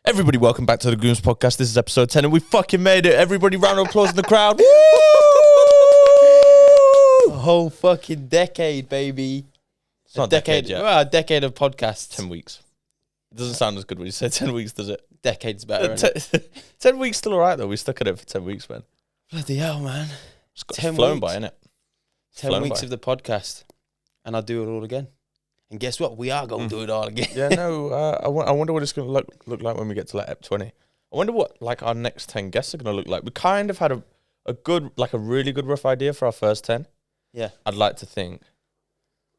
Everybody, welcome back to the Gooms Podcast. This is episode 10 and we fucking made it. Everybody, round of applause in the crowd. Woo! A whole fucking decade, baby. It's not a decade yet. Well, a decade of podcasts. 10 weeks. It doesn't sound as good when you say 10 weeks, does it? Decade's better, innit? 10 weeks still alright though. We stuck at it for 10 weeks, man. Bloody hell, man. It's flown by, innit? 10 weeks of the podcast. And I'll do it all again. And guess what? We are going to do it all again. Yeah, no, I wonder what it's going to look like when we get to like Ep 20. I wonder what like our next 10 guests are going to look like. We kind of had a good, like a really good rough idea for our first 10. Yeah. I'd like to think.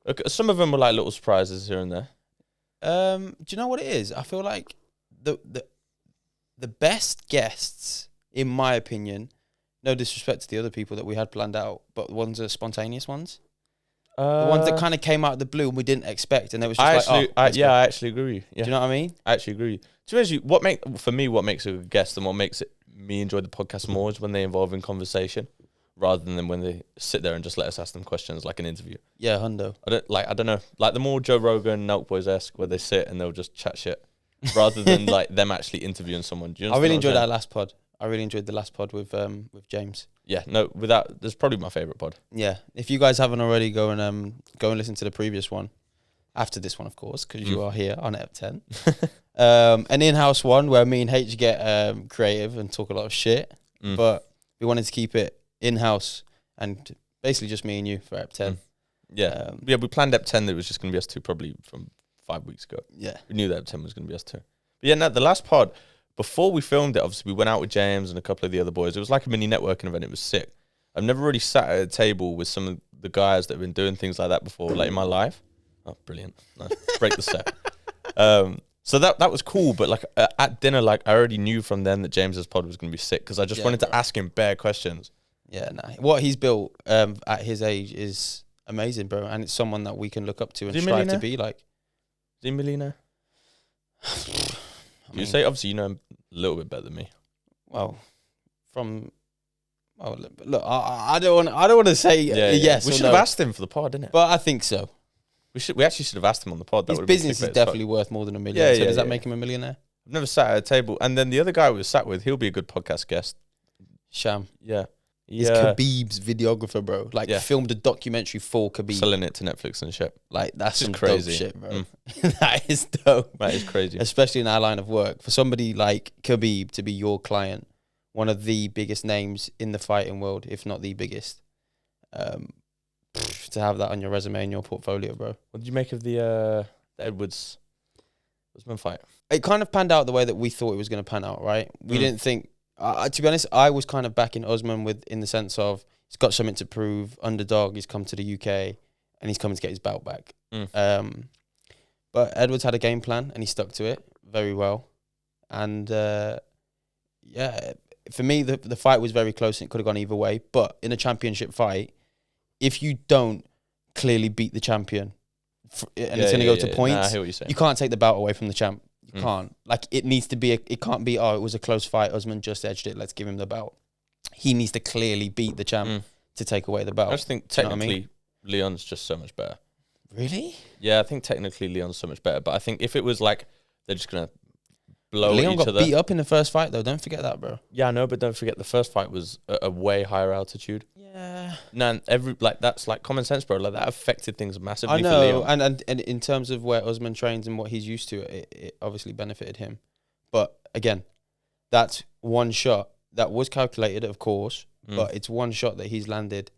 Look, some of them were like little surprises here and there. Do you know what it is? I feel like the best guests, in my opinion, no disrespect to the other people that we had planned out, but the ones that are spontaneous ones. The ones that kind of came out of the blue and we didn't expect, and it was just I actually agree with you. Yeah. Do you know what I mean? I actually agree with you. To be honest, what makes a good guest and what makes me enjoy the podcast more is when they involve in conversation rather than when they sit there and just let us ask them questions like an interview. Yeah, hundo. I don't know. Like the more Joe Rogan, Nelk Boys-esque, where they sit and they'll just chat shit rather than like them actually interviewing someone. Do you I really enjoyed our last pod. I really enjoyed the last pod with James. Yeah, no, that's probably my favourite pod. Yeah, if you guys haven't already, go and listen to the previous one, after this one, of course, because you are here on Ep 10. An in-house one where me and H get creative and talk a lot of shit, but we wanted to keep it in-house and basically just me and you for Ep 10. Yeah, we planned Ep 10 that it was just going to be us two probably from 5 weeks ago. Yeah. We knew that Ep 10 was going to be us two. But yeah, no, the last pod, before we filmed it, obviously we went out with James and a couple of the other boys. It was like a mini networking event. It was sick. I've never really sat at a table with some of the guys that have been doing things like that before, like in my life. Oh, brilliant. Nice. Break the set. So that was cool, but like at dinner, like I already knew from then that James's pod was going to be sick because I just wanted to ask him bare questions. Yeah, nah. What he's built at his age is amazing, bro. And it's someone that we can look up to and strive to be like. Is he a millionaire? You say obviously you know him a little bit better than me. Well, look, I don't want to say yes. We should have asked him for the pod, didn't it? But I think so. We actually should have asked him on the pod. His business is definitely worth more than $1 million. Yeah, so does that make him a millionaire? I've never sat at a table, and then the other guy we were sat with, he'll be a good podcast guest. Sham. Yeah. He's Khabib's videographer, bro. Like, filmed a documentary for Khabib. Selling it to Netflix and shit. Like, that's some crazy dope shit, bro. That is dope. That is crazy. Especially in our line of work. For somebody like Khabib to be your client, one of the biggest names in the fighting world, if not the biggest, to have that on your resume and your portfolio, bro. What did you make of the Edwards Usman fight? It kind of panned out the way that we thought it was going to pan out, right? We didn't think... to be honest, I was kind of backing Usman in the sense of he's got something to prove. Underdog, he's come to the UK and he's coming to get his belt back. But Edwards had a game plan and he stuck to it very well. And for me, the fight was very close and it could have gone either way. But in a championship fight, if you don't clearly beat the champion and it's going to go to points, I hear what you're saying. You can't take the belt away from the champ. You can't. Like, it needs to be, it can't be, it was a close fight, Usman just edged it, let's give him the belt. He needs to clearly beat the champ to take away the belt. I just think technically Leon's just so much better. Really? Yeah, I think technically Leon's so much better, but I think if it was like, they're just going to blow Leon each other. Leon got beat up in the first fight though, don't forget that, bro. Yeah, I know, but don't forget the first fight was a way higher altitude. Yeah. No, that's like common sense, bro. Like that affected things massively. I know, for Leon. And in terms of where Usman trains and what he's used to, it obviously benefited him. But again, that's one shot that was calculated, of course, but it's one shot that he's landed,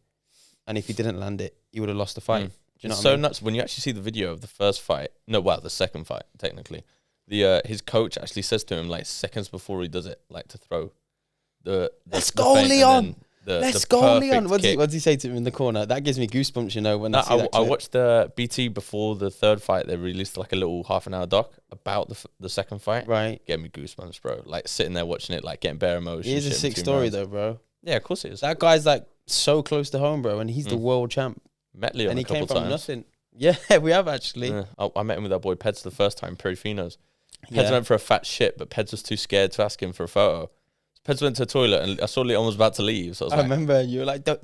and if he didn't land it, he would have lost the fight. Do you know what I mean? Nuts when you actually see the video of the first fight. No, well, the second fight technically. His coach actually says to him like seconds before he does it, like to throw the let's go, Leon. Let's go, Leon. What does he say to him in the corner? That gives me goosebumps, you know, when I see that clip. I watched the BT before the third fight. They released like a little half-an-hour doc about the second fight. Right. Gave me goosebumps, bro. Like sitting there watching it, like getting bare emotion. It is a sick story, though, bro. Yeah, of course it is. That guy's like so close to home, bro, and he's the world champ. Met Leon and he a couple came from times. Nothing. Yeah, we have actually. Yeah. I met him with our boy Peds the first time, Perifino's. Peds Yeah. went for a fat shit, but Peds was too scared to ask him for a photo. Peds went to the toilet and I saw Leon was about to leave. So I remember you were like, don't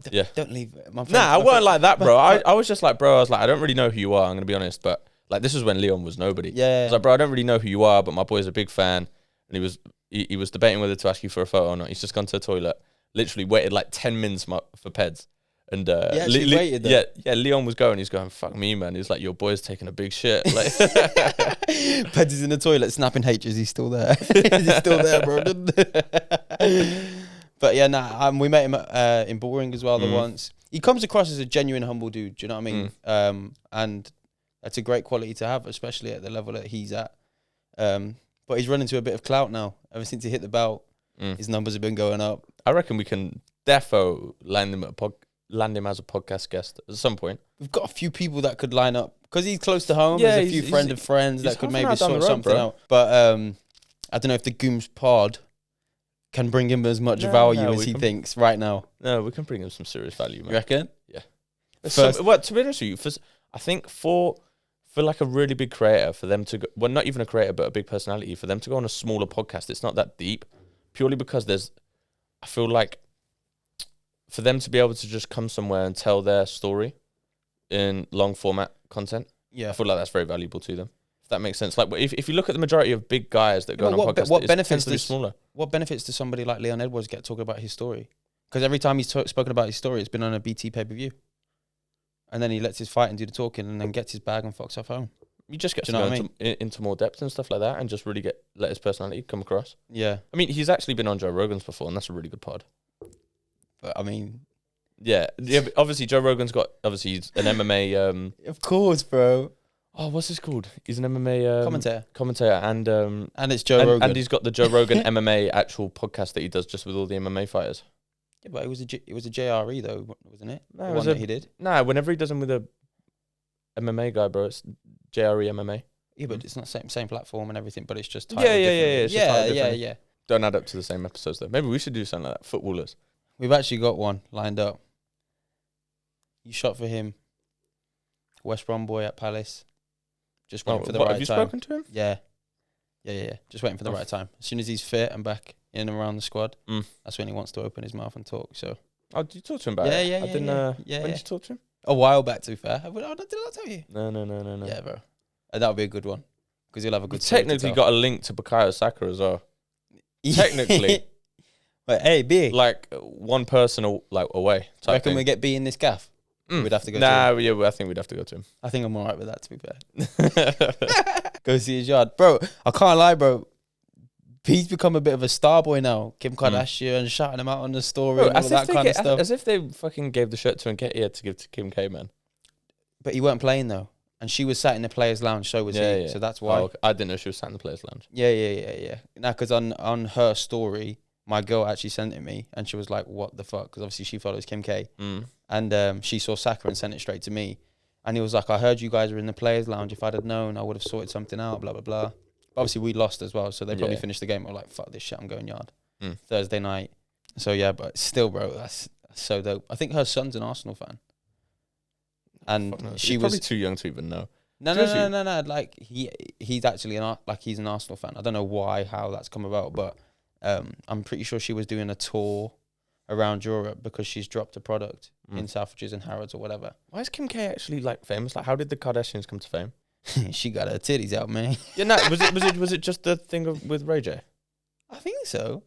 leave. I weren't like that, bro. I was just like, bro, I was like, I don't really know who you are, I'm going to be honest. But like, this was when Leon was nobody. Yeah. I was like, bro, I don't really know who you are, but my boy's a big fan. and he was debating whether to ask you for a photo or not. He's just gone to the toilet, literally waited like 10 minutes for peds. And waited though. Yeah, Leon was going. He's going, fuck me, man. He's like, your boy's taking a big shit. Like, Peds is in the toilet snapping H. Is he still there? Is he still there, bro? But yeah, we met him in Bullring as well the once. He comes across as a genuine, humble dude. Do you know what I mean? And that's a great quality to have, especially at the level that he's at. But he's run into a bit of clout now. Ever since he hit the belt, his numbers have been going up. I reckon we can defo land him as a podcast guest at some point. We've got a few people that could line up because he's close to home. Yeah, there's a few friend of friends that could maybe sort something out. But I don't know if the Gooms pod can bring him as much value as he thinks right now. No, we can bring him some serious value, man. You reckon? Yeah. To be honest with you, I think for like a really big creator, for them to go, well, not even a creator, but a big personality, for them to go on a smaller podcast, it's not that deep, purely because I feel like for them to be able to just come somewhere and tell their story in long format content, I feel like that's very valuable to them. If that makes sense. Like if you look at the majority of big guys that go on podcasts, what benefits does smaller? What benefits does somebody like Leon Edwards get talking about his story? Because every time he's spoken about his story, it's been on a BT pay-per-view. And then he lets his fight and do the talking and then gets his bag and fucks off home. You just get to go into more depth and stuff like that and just really let his personality come across. Yeah. I mean, he's actually been on Joe Rogan's before, and that's a really good pod. But, I mean... Yeah, but obviously Joe Rogan's he's an MMA... of course, bro. Oh, what's this called? He's an MMA... Commentator, and it's Joe Rogan. And he's got the Joe Rogan MMA actual podcast that he does just with all the MMA fighters. Yeah, but it was a JRE though, wasn't it? No, the one that he did. Nah, whenever he does them with a MMA guy, bro, it's JRE MMA. Yeah, but it's not same platform and everything, but it's just yeah. Don't add up to the same episodes though. Maybe we should do something like that. Footballers. We've actually got one lined up. You shot for him. West Brom boy at Palace. Just waiting for the right time. Have you spoken to him? Yeah. Just waiting for the right time. As soon as he's fit and back in and around the squad, that's when he wants to open his mouth and talk. So. Oh, did you talk to him about it? Yeah. When did you talk to him? A while back, to be fair. Did I tell you? No. Yeah, bro. That would be a good one. Because he'll have a good technically got a link to Bukayo Saka as well. Technically. But hey, B. Like one person away. I reckon we get B in this gaff. We'd have to go to him. I think we'd have to go to him. I think I'm alright with that, to be fair. Go see his yard. Bro, I can't lie, bro. He's become a bit of a star boy now. Kim Kardashian shouting him out on the story and all that kind of stuff. As if they fucking gave the shirt to Nketiah to give to Kim K, man. But he weren't playing, though. And she was sat in the players' lounge, so was he. Yeah. So that's why. Oh, okay. I didn't know she was sat in the players' lounge. Yeah. Now, because on her story, my girl actually sent it me, and she was like, what the fuck? Because obviously she follows Kim K. And she saw Saka and sent it straight to me. And he was like, I heard you guys were in the players' lounge. If I'd have known, I would have sorted something out, blah, blah, blah. But obviously, we lost as well, so they probably finished the game. I was like, fuck this shit, I'm going yard. Thursday night. So, yeah, but still, bro, that's so dope. I think her son's an Arsenal fan. And she was probably too young to even know. No. Like, he's actually he's an Arsenal fan. I don't know how that's come about, but I'm pretty sure she was doing a tour around Europe because she's dropped a product in Selfridges and Harrods or whatever. Why is Kim K actually like famous? Like, how did the Kardashians come to fame? She got her titties out, man. Yeah, no. Was it just the thing with Ray J? I think so.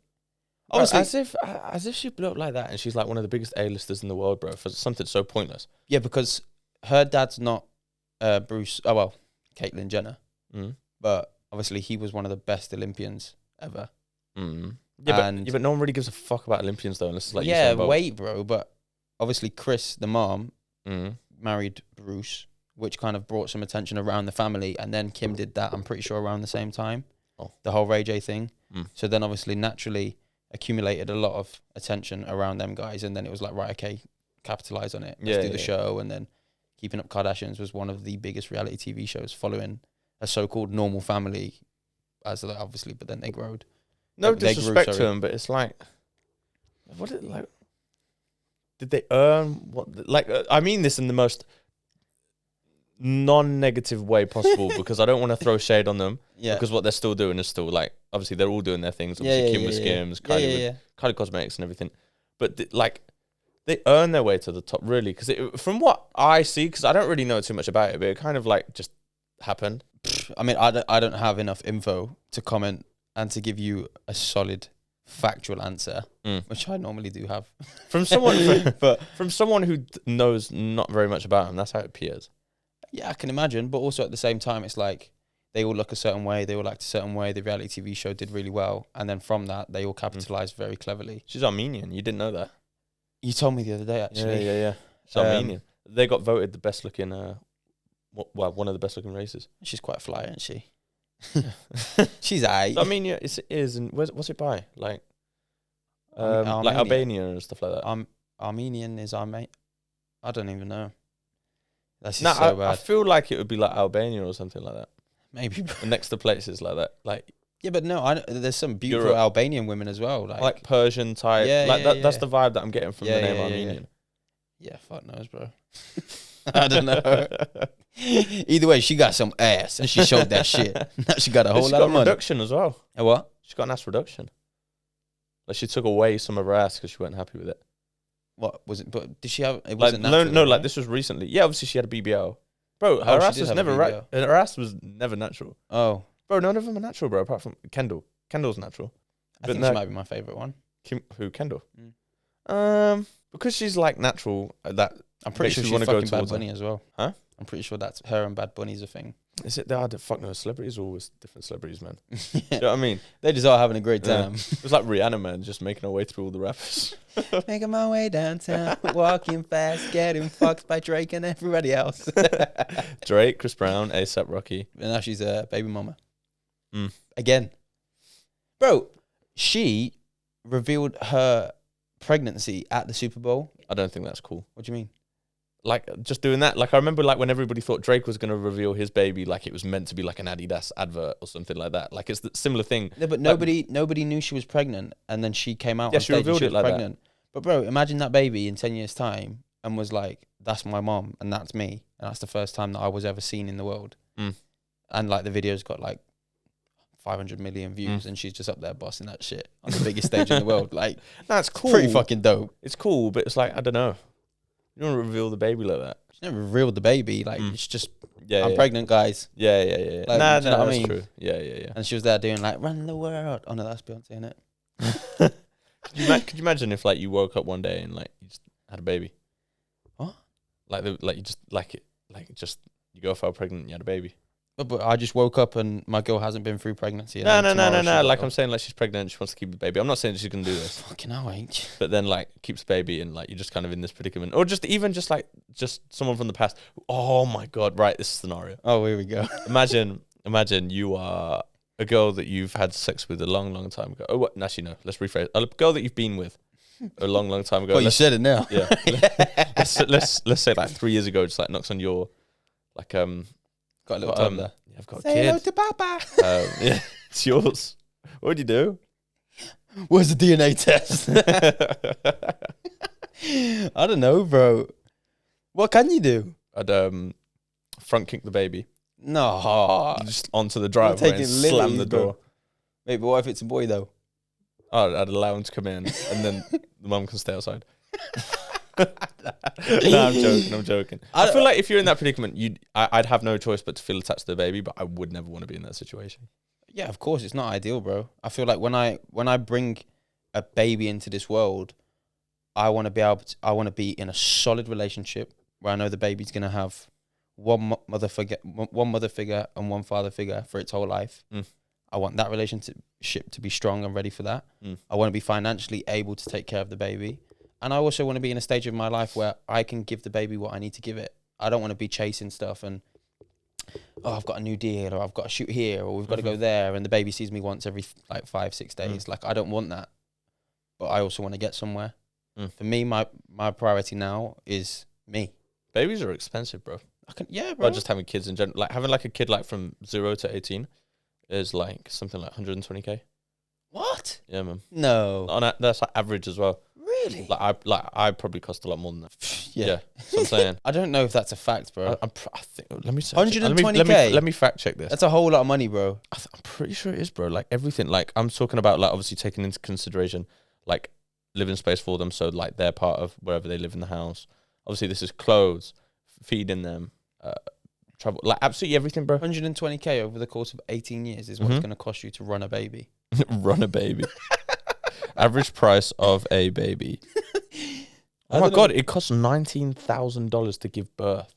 Honestly, as if she blew up like that, and she's like one of the biggest A-listers in the world, bro. For something so pointless. Yeah, because her dad's not Bruce. Oh well, Caitlyn Jenner. But obviously, he was one of the best Olympians ever. Yeah, but no one really gives a fuck about Olympians though, unless it's like wait, bro. But obviously, Chris, the mom, married Bruce, which kind of brought some attention around the family, and then Kim did that. I'm pretty sure around the same time, the whole Ray J thing. So then, obviously, naturally accumulated a lot of attention around them guys, and then it was like, right, okay, capitalize on it. Let's do the show, and then Keeping Up Kardashians was one of the biggest reality TV shows, following a so-called normal family, as obviously, but then they growed. No disrespect to them, but it's like, did they earn what? Like, I mean this in the most non-negative way possible because I don't want to throw shade on them. Yeah. Because what they're still doing is still like, obviously they're all doing their things. Obviously Kim with Skims, Kylie with Cosmetics and everything. But they earn their way to the top, really. Because from what I see, because I don't really know too much about it, but it kind of like just happened. I mean, I don't have enough info to comment and to give you a solid, factual answer, which I normally do have. From someone who knows not very much about him, that's how it appears. Yeah, I can imagine. But also at the same time, it's like they all look a certain way. They all act a certain way. The reality TV show did really well. And then from that, they all capitalized very cleverly. She's Armenian. You didn't know that? You told me the other day, actually. Yeah. She's Armenian. They got voted the best looking, one of the best looking races. She's quite fly, isn't she? She's aight. So Armenia is and what's it by? Like, Armenia. like Albania and stuff like that. Armenian is our mate. I don't even know. That's No, just so bad. I feel like it would be like Albania or something like that. Maybe. Next to places like that, like Yeah, but no, there's some beautiful Europe. Albanian women as well. Like Persian type. Yeah, like yeah, that's the vibe that I'm getting from the name yeah, Armenian. Yeah, fuck knows, bro. I don't know. Either way, she got some ass and she showed that shit. Now she got a whole lot of money. Reduction as well. A what? She got an ass reduction. Like she took away some of her ass because she wasn't happy with it. What was it? But did she have? It Like wasn't natural. no, right? like this was recently. Yeah, obviously she had a BBL. Bro, her Oh, she ass did was have a never BBL. her ass was never natural. Oh, Bro, none of them are natural, bro. Apart from Kendall. Kendall's natural. I But think no- she might be my favorite one. Who? Kendall. Mm. Because she's like natural. That I'm pretty makes sure you she's wanna go fucking Bad towards her. Bunny as well. Huh? I'm pretty sure that's her and Bad Bunny's a thing. is it? They fuck no celebrities, always different celebrities, man. You know what I mean? They just are having a great Yeah. time. It's like Rihanna, man, just making her way through all the rappers. Making my way downtown, walking fast, getting fucked by Drake and everybody else. Drake, Chris Brown, A$AP Rocky. And now she's a baby mama. Mm. Again. Bro, she revealed her pregnancy at the Super Bowl. I don't think that's cool. What do you mean? Like just doing that. Like I remember, like when everybody thought Drake was gonna reveal his baby, like it was meant to be like an Adidas advert or something like that. Like it's the similar thing. No, but nobody knew she was pregnant, and then she came out Yeah, on she stage and revealed she it was like that. pregnant. But bro, imagine that baby in 10 years' time and was like, that's my mom and that's me. And that's the first time that I was ever seen in the world. Mm. And like the video's got like 500 million views and she's just up there bossing that shit on the biggest stage in the world. Like, That's cool. pretty fucking dope. It's cool, but it's like I don't know. You don't want to reveal the baby like that. She never revealed the baby. Like, it's just, Yeah, I'm pregnant, guys. Yeah. Like, Nah, do you know what I that's mean? true. Yeah. And she was there doing like, run the world. Oh no, that's Beyonce, innit? Could you imagine if like you woke up one day and like you just had a baby? What? Like you just you go fell pregnant and you had a baby. But I just woke up and my girl hasn't been through pregnancy. and No. then tomorrow she's Like I'm saying, like she's pregnant, she wants to keep the baby. I'm not saying she's gonna do this, fucking hell, ain't you? but then like keeps the baby and like you're just kind of in this predicament, or just someone from the past. Oh my god! Right, this scenario. Oh, here we go. Imagine you are a girl that you've had sex with a long, long time ago. Oh, what? Actually, no. Let's rephrase. A girl that you've been with a long, long time ago. Well, you said it now. Yeah. let's say like 3 years ago, just like knocks on your like Got a little time there. yeah, I've got a Say hello kid. to Papa. Yeah, it's yours. What would you do? Where's the DNA test? I don't know, bro. What can you do? I'd front kick the baby No. just onto the driveway and taking slam the liberties, bro. door. Wait, but what if it's a boy, though? Oh, I'd allow him to come in, and then the mum can stay outside. No, I'm joking. I feel like if you're in that predicament, I'd have no choice but to feel attached to the baby, but I would never want to be in that situation. Yeah, of course. It's not ideal, bro. I feel like when I bring a baby into this world, I want to be in a solid relationship where I know the baby's going to have one mother figure and one father figure for its whole life. I want that relationship to be strong and ready for that. I want to be financially able to take care of the baby. And I also want to be in a stage of my life where I can give the baby what I need to give it. I don't want to be chasing stuff and, oh, I've got a new deal, or I've got to shoot here, or we've got to go there, and the baby sees me once every like 5-6 days. Like, I don't want that. But I also want to get somewhere. For me, my priority now is me. Babies are expensive, bro. Yeah, bro. Well, just having kids in general, like having like a kid like from 0 to 18 is like something like 120k. What? Yeah, man. No. That's like average as well. Really? I probably cost a lot more than that. Yeah. That's what I'm saying. I don't know if that's a fact, bro. I think. Let me search it. 120K? Let me fact check this. That's a whole lot of money, bro. I'm pretty sure it is, bro. Like everything. Like I'm talking about, like obviously taking into consideration, like living space for them, so like they're part of wherever they live in the house. Obviously, this is clothes, feeding them, travel, like absolutely everything, bro. 120k over the course of 18 years is what it's going to cost you to run a baby. Run a baby. Average price of a baby. Oh my God, it costs $19,000 to give birth.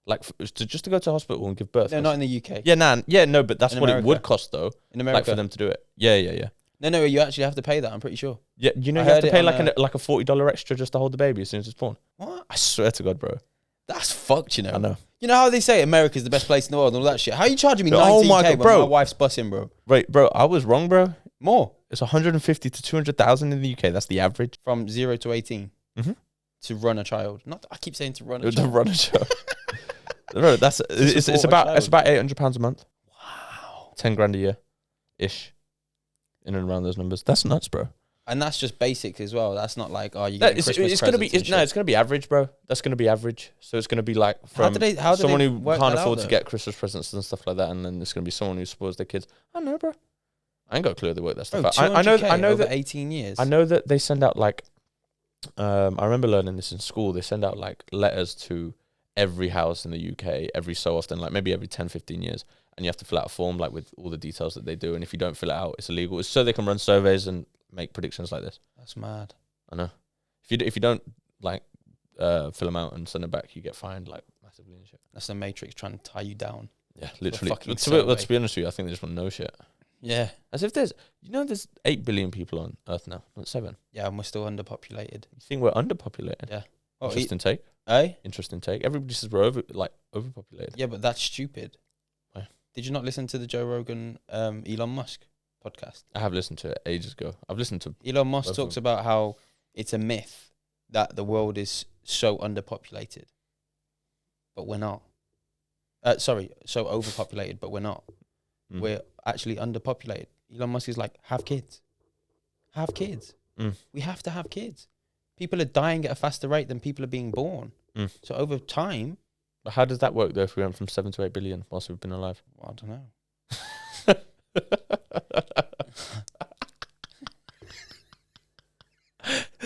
Like, just to go to hospital and give birth. No, not in the UK. Yeah, no, but that's In what America. it would cost, though. In America. Like, for them to do it. Yeah. No, you actually have to pay that, I'm pretty sure. Yeah, you know, I you have heard to it pay on like a $40 extra just to hold the baby as soon as it's born. What? I swear to God, bro. That's fucked, you know. I know. You know how they say America's the best place in the world and all that shit? How are you charging me 19K Oh my God, when bro. my wife's bussing, bro? Right, bro, I was wrong, bro. More. It's 150 to 200,000 in the UK. That's the average. From 0 to 18. Mm-hmm. To run a child. I keep saying to run a To child. run a show. Bro, it's about £800 a month. Wow. 10 grand a year, ish, in and around those numbers. That's nuts, bro. And that's just basic as well. That's not like, you No, get Christmas it's gonna be presents and shit. it's gonna be average, bro. That's gonna be average. So it's gonna be like from How do someone they who work can't that out, afford to though? get Christmas presents and stuff like that, and then it's gonna be someone who supports their kids. I don't know, bro. I ain't got a clue how they work that stuff Bro, out. I know over that 18 years. I know that they send out like I remember learning this in school. They send out like letters to every house in the UK every so often, like maybe every 10, 15 years. And you have to fill out a form like with all the details that they do. And if you don't fill it out, it's illegal. It's so they can run surveys and make predictions like this. That's mad. I know. If you don't like fill them out and send them back, you get fined like massively and shit. That's the Matrix trying to tie you down. Yeah, literally. fucking To be honest with you, I think they just want to know shit. Yeah. As if there's 8 billion people on Earth now, not 7. Yeah, and we're still underpopulated. You think we're underpopulated? Yeah. Oh, Interesting take. Eh? Interesting take. Everybody says we're overpopulated. Yeah, but that's stupid. Why? Did you not listen to the Joe Rogan Elon Musk podcast? I have listened to it ages ago. I've listened to Elon Musk both of talks them. about how it's a myth that the world is so underpopulated, but we're not. So overpopulated, but we're not. Mm. We're actually underpopulated. Elon Musk is like, have kids. Have kids. Mm. We have to have kids. People are dying at a faster rate than people are being born. Mm. So over time, But how does that work though if we went from 7 to 8 billion whilst we've been alive? well, I don't know.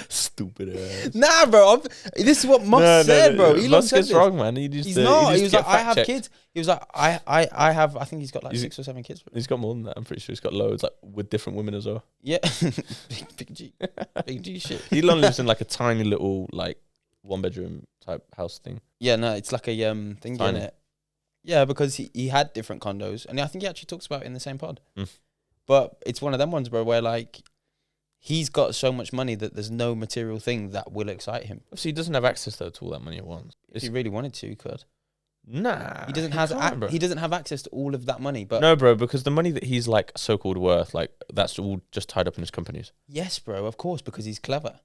Stupid ass. Nah, bro. This is what Musk said, bro. Elon Musk said is this. wrong, man. He He's not. He was like, I have kids. kids. He was like, I have. I think he's got like He's- 6 or 7 kids. Bro. He's got more than that. I'm pretty sure he's got loads, like with different women as well. Yeah, big G, big G shit. Elon lives in like a tiny little like 1-bedroom type house thing. Yeah, no, it's like a thing in Tiny. it. Yeah, because he had different condos, and I think he actually talks about it in the same pod. Mm. But it's one of them ones, bro, where like he's got so much money that there's no material thing that will excite him. Obviously, he doesn't have access though to all that money at once. If he really wanted to, he could. Nah, He doesn't can't, bro. he doesn't have access to all of that money. But No, bro, because the money that he's like so-called worth, like that's all just tied up in his companies. yes, bro, of course, because he's clever,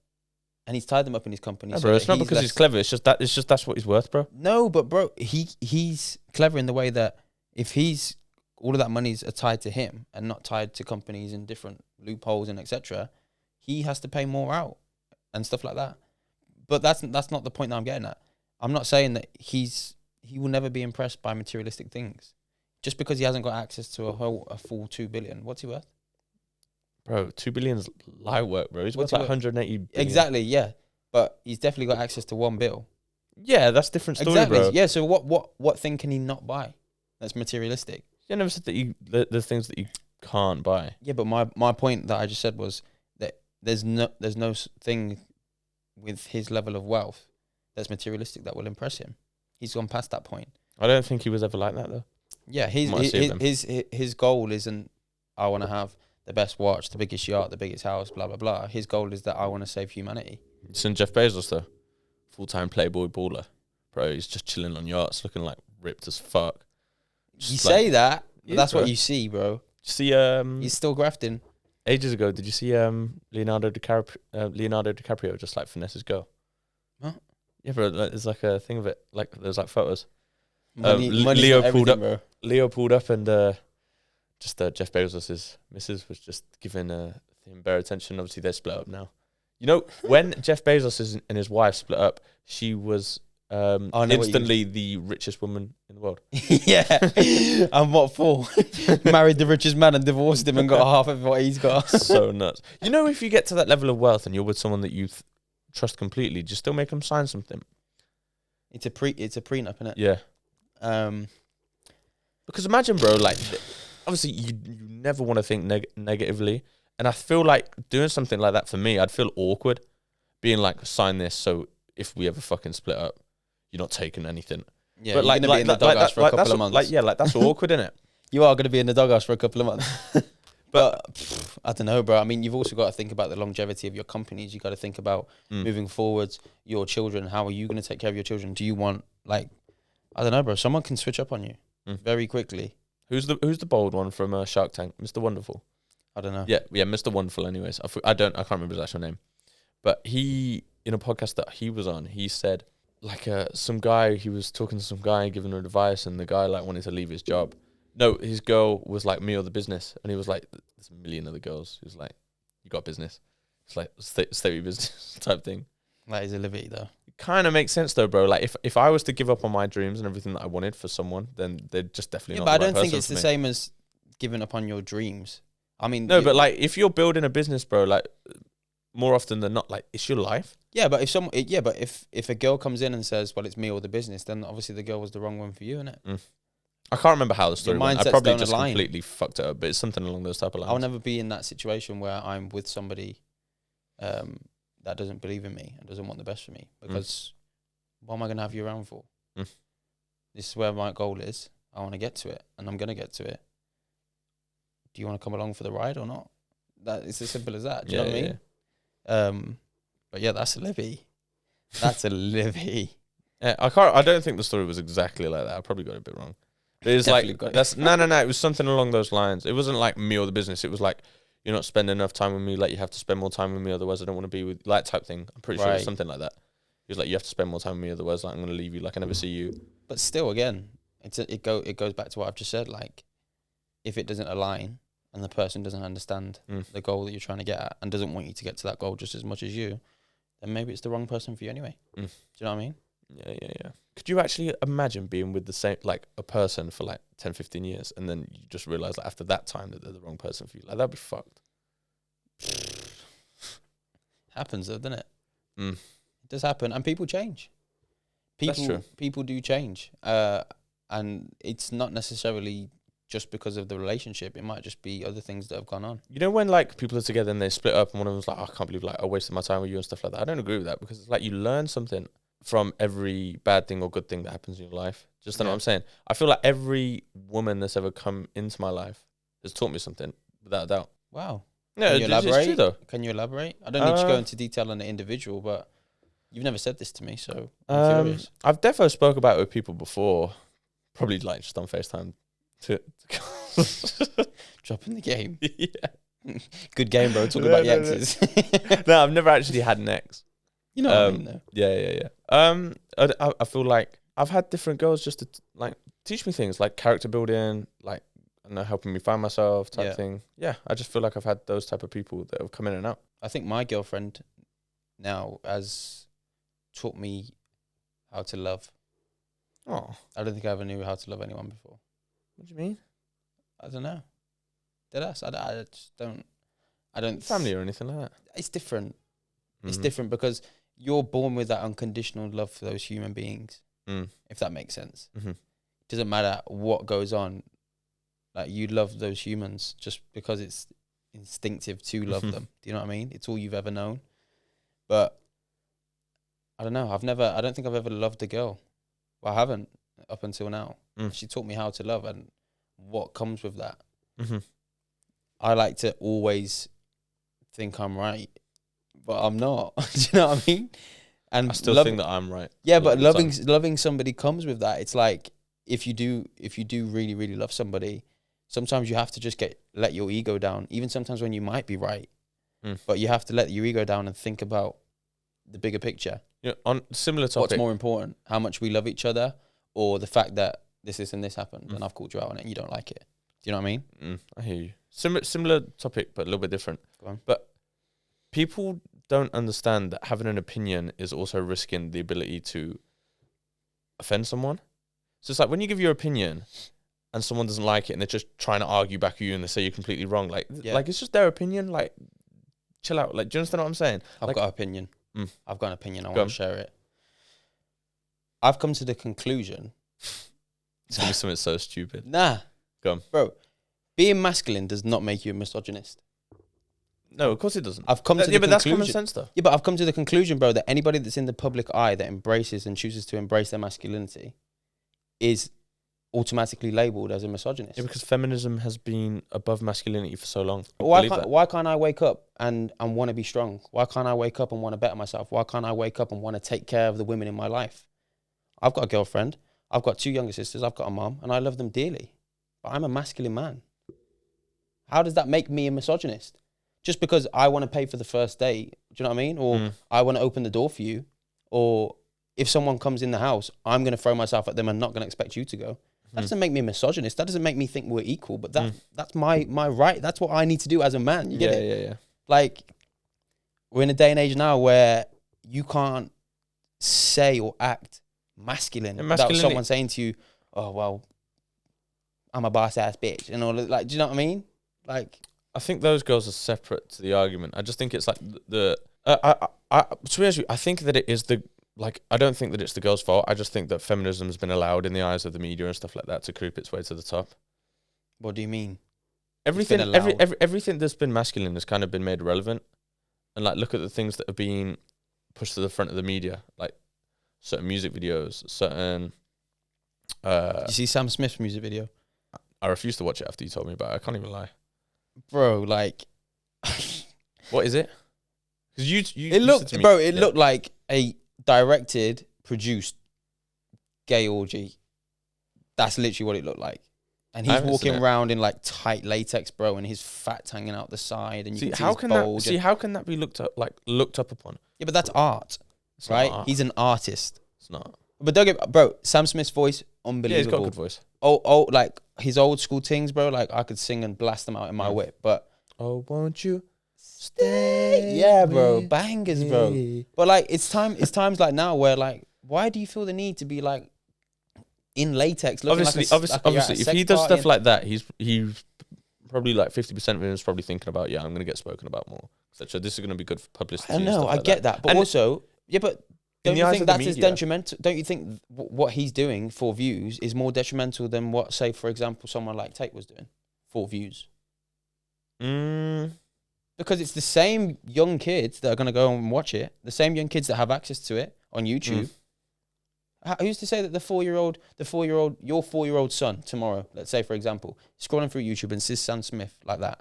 and he's tied them up in his company. No, so bro, it's that not because he's less- clever. It's just that's what he's worth, bro. No, but bro, he's clever in the way that if he's all of that money's are tied to him and not tied to companies and different loopholes and etc., he has to pay more out and stuff like that. But that's not the point that I'm getting at. I'm not saying that he will never be impressed by materialistic things. Just because he hasn't got access to a full 2 billion, what's he worth? Bro, 2 billion's light work, bro. He's What's worth he like worth? 180 billion. Exactly, yeah. But he's definitely got access to 1 bill. Yeah, that's a different story, Exactly. bro. Yeah, so what thing can he not buy that's materialistic? I never said that there's things that you can't buy. Yeah, but my point that I just said was that there's no thing with his level of wealth that's materialistic that will impress him. He's gone past that point. I don't think he was ever like that though. Yeah, Might see them. his goal isn't I want to have the best watch, the biggest yacht, the biggest house, blah blah blah. His goal is that I want to save humanity. You seen Jeff Bezos though, full-time playboy baller, bro. He's just chilling on yachts, looking like ripped as fuck. You Just say like- that, but Yeah, that's bro. what you see, bro. See, He's still grafting. ages ago, did you see Leonardo DiCaprio just like finesse his girl? What? Yeah, bro. There's like a thing of it. Like there's like photos. Money's Leo not pulled everything, up. bro. Leo pulled up and just Jeff Bezos' missus was just giving him bare attention. Obviously, they're split up now. You know, when Jeff Bezos and his wife split up, she was I know what you instantly the richest woman in the world. Yeah. And what for? Married the richest man and divorced him and got half of what he's got. So nuts. You know, if you get to that level of wealth and you're with someone that you trust completely, just still make them sign something. It's a prenup, innit? Yeah. Um, Because imagine, bro, like obviously you never want to think negatively. And I feel like doing something like that for me, I'd feel awkward being like, sign this. So if we ever fucking split up, you're not taking anything. Yeah, but you're going to be in the doghouse for a couple of months. Like, that's awkward, isn't it? You are going to be in the doghouse for a couple of months. But I don't know, bro. I mean, you've also got to think about the longevity of your companies. You got to think about moving forwards, your children. How are you going to take care of your children? Do you want, like, I don't know, bro. Someone can switch up on you very quickly. Who's the bold one from Shark Tank? Mr. Wonderful. I don't know. Yeah, Mr. Wonderful. Anyways, I can't remember his actual name, but he, in a podcast that he was on, he said like some guy, he was talking to some guy, giving him advice, and the guy like wanted to leave his job. No, his girl was like, me or the business, and he was like, there's a million other girls. He was like, you got business. It's like stay with your business type thing. That is a liberty, though. It kind of makes sense though, bro. Like if I was to give up on my dreams and everything that I wanted for someone, then they're just definitely not. But the I right don't think person it's for the me. same as giving up on your dreams. I mean, No, but like if you're building a business, bro, like more often than not, like it's your life. Yeah, but if a girl comes in and says, "Well, it's me or the business," then obviously the girl was the wrong one for you, innit? I can't remember how the story went. I mindsets probably don't just align. completely fucked it up, but it's something along those type of lines. I'll never be in that situation where I'm with somebody that doesn't believe in me and doesn't want the best for me, because what am I going to have you around for? This is where my goal is. I want to get to it, and I'm going to get to it. Do you want to come along for the ride or not? That it's as simple as that. Do you know what I mean? But yeah, that's a livy. That's a livy. Yeah, I don't think the story was exactly like that. I probably got it a bit wrong. It's like no. It was something along those lines. It wasn't like me or the business. It was like, you're not spending enough time with me. Like you have to spend more time with me, otherwise I don't want to be with, like, type thing. I'm pretty sure it's something like that. He was like, you have to spend more time with me, otherwise like, I'm going to leave you. Like I never see you. But still, again, it goes back to what I've just said. Like, if it doesn't align and the person doesn't understand the goal that you're trying to get at and doesn't want you to get to that goal just as much as you, then maybe it's the wrong person for you anyway. Do you know what I mean? Yeah. Could you actually imagine being with the same, like, a person for like 10, 15 years and then you just realize like after that time that they're the wrong person for you? Like that'd be fucked. Happens though, doesn't it? It does happen, and people change. That's true. People do change, and it's not necessarily just because of the relationship. It might just be other things that have gone on. You know when like people are together and they split up and one of them's like, oh, I can't believe like I wasted my time with you and stuff like that. I don't agree with that, because it's like you learn something from every bad thing or good thing that happens in your life. Just know what I'm saying? I feel like every woman that's ever come into my life has taught me something, without a doubt. Wow. No, Can you elaborate? It's true though. Can you elaborate? I don't need to go into detail on the individual, but you've never said this to me, so I'm curious. I've definitely spoke about it with people before, probably like just on FaceTime. Dropping the game. Yeah. Good game, bro. Talk about the exes. No, I've never actually had an ex. You know what I mean, though. Yeah. I feel like I've had different girls just to like teach me things like character building, like, I don't know, helping me find myself type thing. Yeah, I just feel like I've had those type of people that have come in and out. I think my girlfriend now has taught me how to love. Oh, I don't think I ever knew how to love anyone before. what do you mean? I don't know. Deadass. I just don't. I don't. Family or anything like that? It's different. It's different because you're born with that unconditional love for those human beings. If that makes sense. Doesn't matter what goes on. Like, you love those humans just because it's instinctive to love them. Do you know what I mean? It's all you've ever known. But I don't know. I don't think I've ever loved a girl. Well, I haven't up until now. She taught me how to love and what comes with that. I like to always think I'm right, but I'm not. Do you know what I mean? And I still think that I'm right. Yeah, but loving somebody comes with that. It's like if you do really, really love somebody, sometimes you have to just let your ego down. Even sometimes when you might be right, but you have to let your ego down and think about the bigger picture. Yeah, on similar topic. What's more important? How much we love each other, or the fact that this and this happened, and I've called you out on it and you don't like it. Do you know what I mean? I hear you. Similar topic, but a little bit different. Go on. But people don't understand that having an opinion is also risking the ability to offend someone. So it's like when you give your opinion and someone doesn't like it and they're just trying to argue back at you and they say you're completely wrong. Like it's just their opinion. Like, chill out. Like, do you understand what I'm saying? I've got an opinion. I've got an opinion. I Go want on. to share it. I've come to the conclusion. It's going to be something so stupid. Nah. Go on. Bro, being masculine does not make you a misogynist. No, of course it doesn't. I've come to the but that's conclusion. common sense, though. Yeah, but I've come to the conclusion, bro, that anybody that's in the public eye that embraces and chooses to embrace their masculinity is automatically labelled as a misogynist. Yeah, because feminism has been above masculinity for so long. Why can't I wake up and want to be strong? Why can't I wake up and want to better myself? Why can't I wake up and want to take care of the women in my life? I've got a girlfriend. I've got 2 younger sisters. I've got a mom, and I love them dearly. But I'm a masculine man. How does that make me a misogynist? Just because I want to pay for the first date, do you know what I mean? Or I want to open the door for you. Or if someone comes in the house, I'm going to throw myself at them and not going to expect you to go. That doesn't make me a misogynist. That doesn't make me think we're equal. But that's my right. That's what I need to do as a man. You get it? Yeah. Like, we're in a day and age now where you can't say or act masculine without someone saying to you, oh, well, I'm a boss-ass bitch. And all that. Like, do you know what I mean? Like, I think those girls are separate to the argument. I just think it's like to be honest with you, I think that it is I don't think that it's the girl's fault. I just think that feminism has been allowed in the eyes of the media and stuff like that to creep its way to the top. What do you mean? Everything, everything that's been masculine has kind of been made relevant. And like, look at the things that have been pushed to the front of the media, like certain music videos, certain. You see Sam Smith's music video? I refuse to watch it after you told me about it. I can't even lie. Bro, like, what is it? Because it looked like a directed, produced gay orgy. That's literally what it looked like. And he's walking around in like tight latex, bro, and his fat's hanging out the side, and you can see his bulge. How can that be looked up upon? Yeah, but that's art, right? Art. He's an artist. It's not. But don't get, bro. Sam Smith's voice, unbelievable. Yeah, he's got a good voice. Oh, like his old school things, bro. Like I could sing and blast them out in my whip, but oh, won't you stay? Yeah, bro, bangers, bro. But like, it's times like now where like, why do you feel the need to be like in latex? Obviously, if he does stuff like that, he's probably like 50% of him is probably thinking about, I'm going to get spoken about more. So this is going to be good for publicity. I know, I get that, but also, but. Don't you think that's as detrimental? Don't you think what he's doing for views is more detrimental than what, say, for example, someone like Tate was doing for views? Because it's the same young kids that are going to go and watch it, the same young kids that have access to it on YouTube. Who's to say that your 4-year-old son tomorrow, let's say, for example, scrolling through YouTube and sees Sam Smith like that,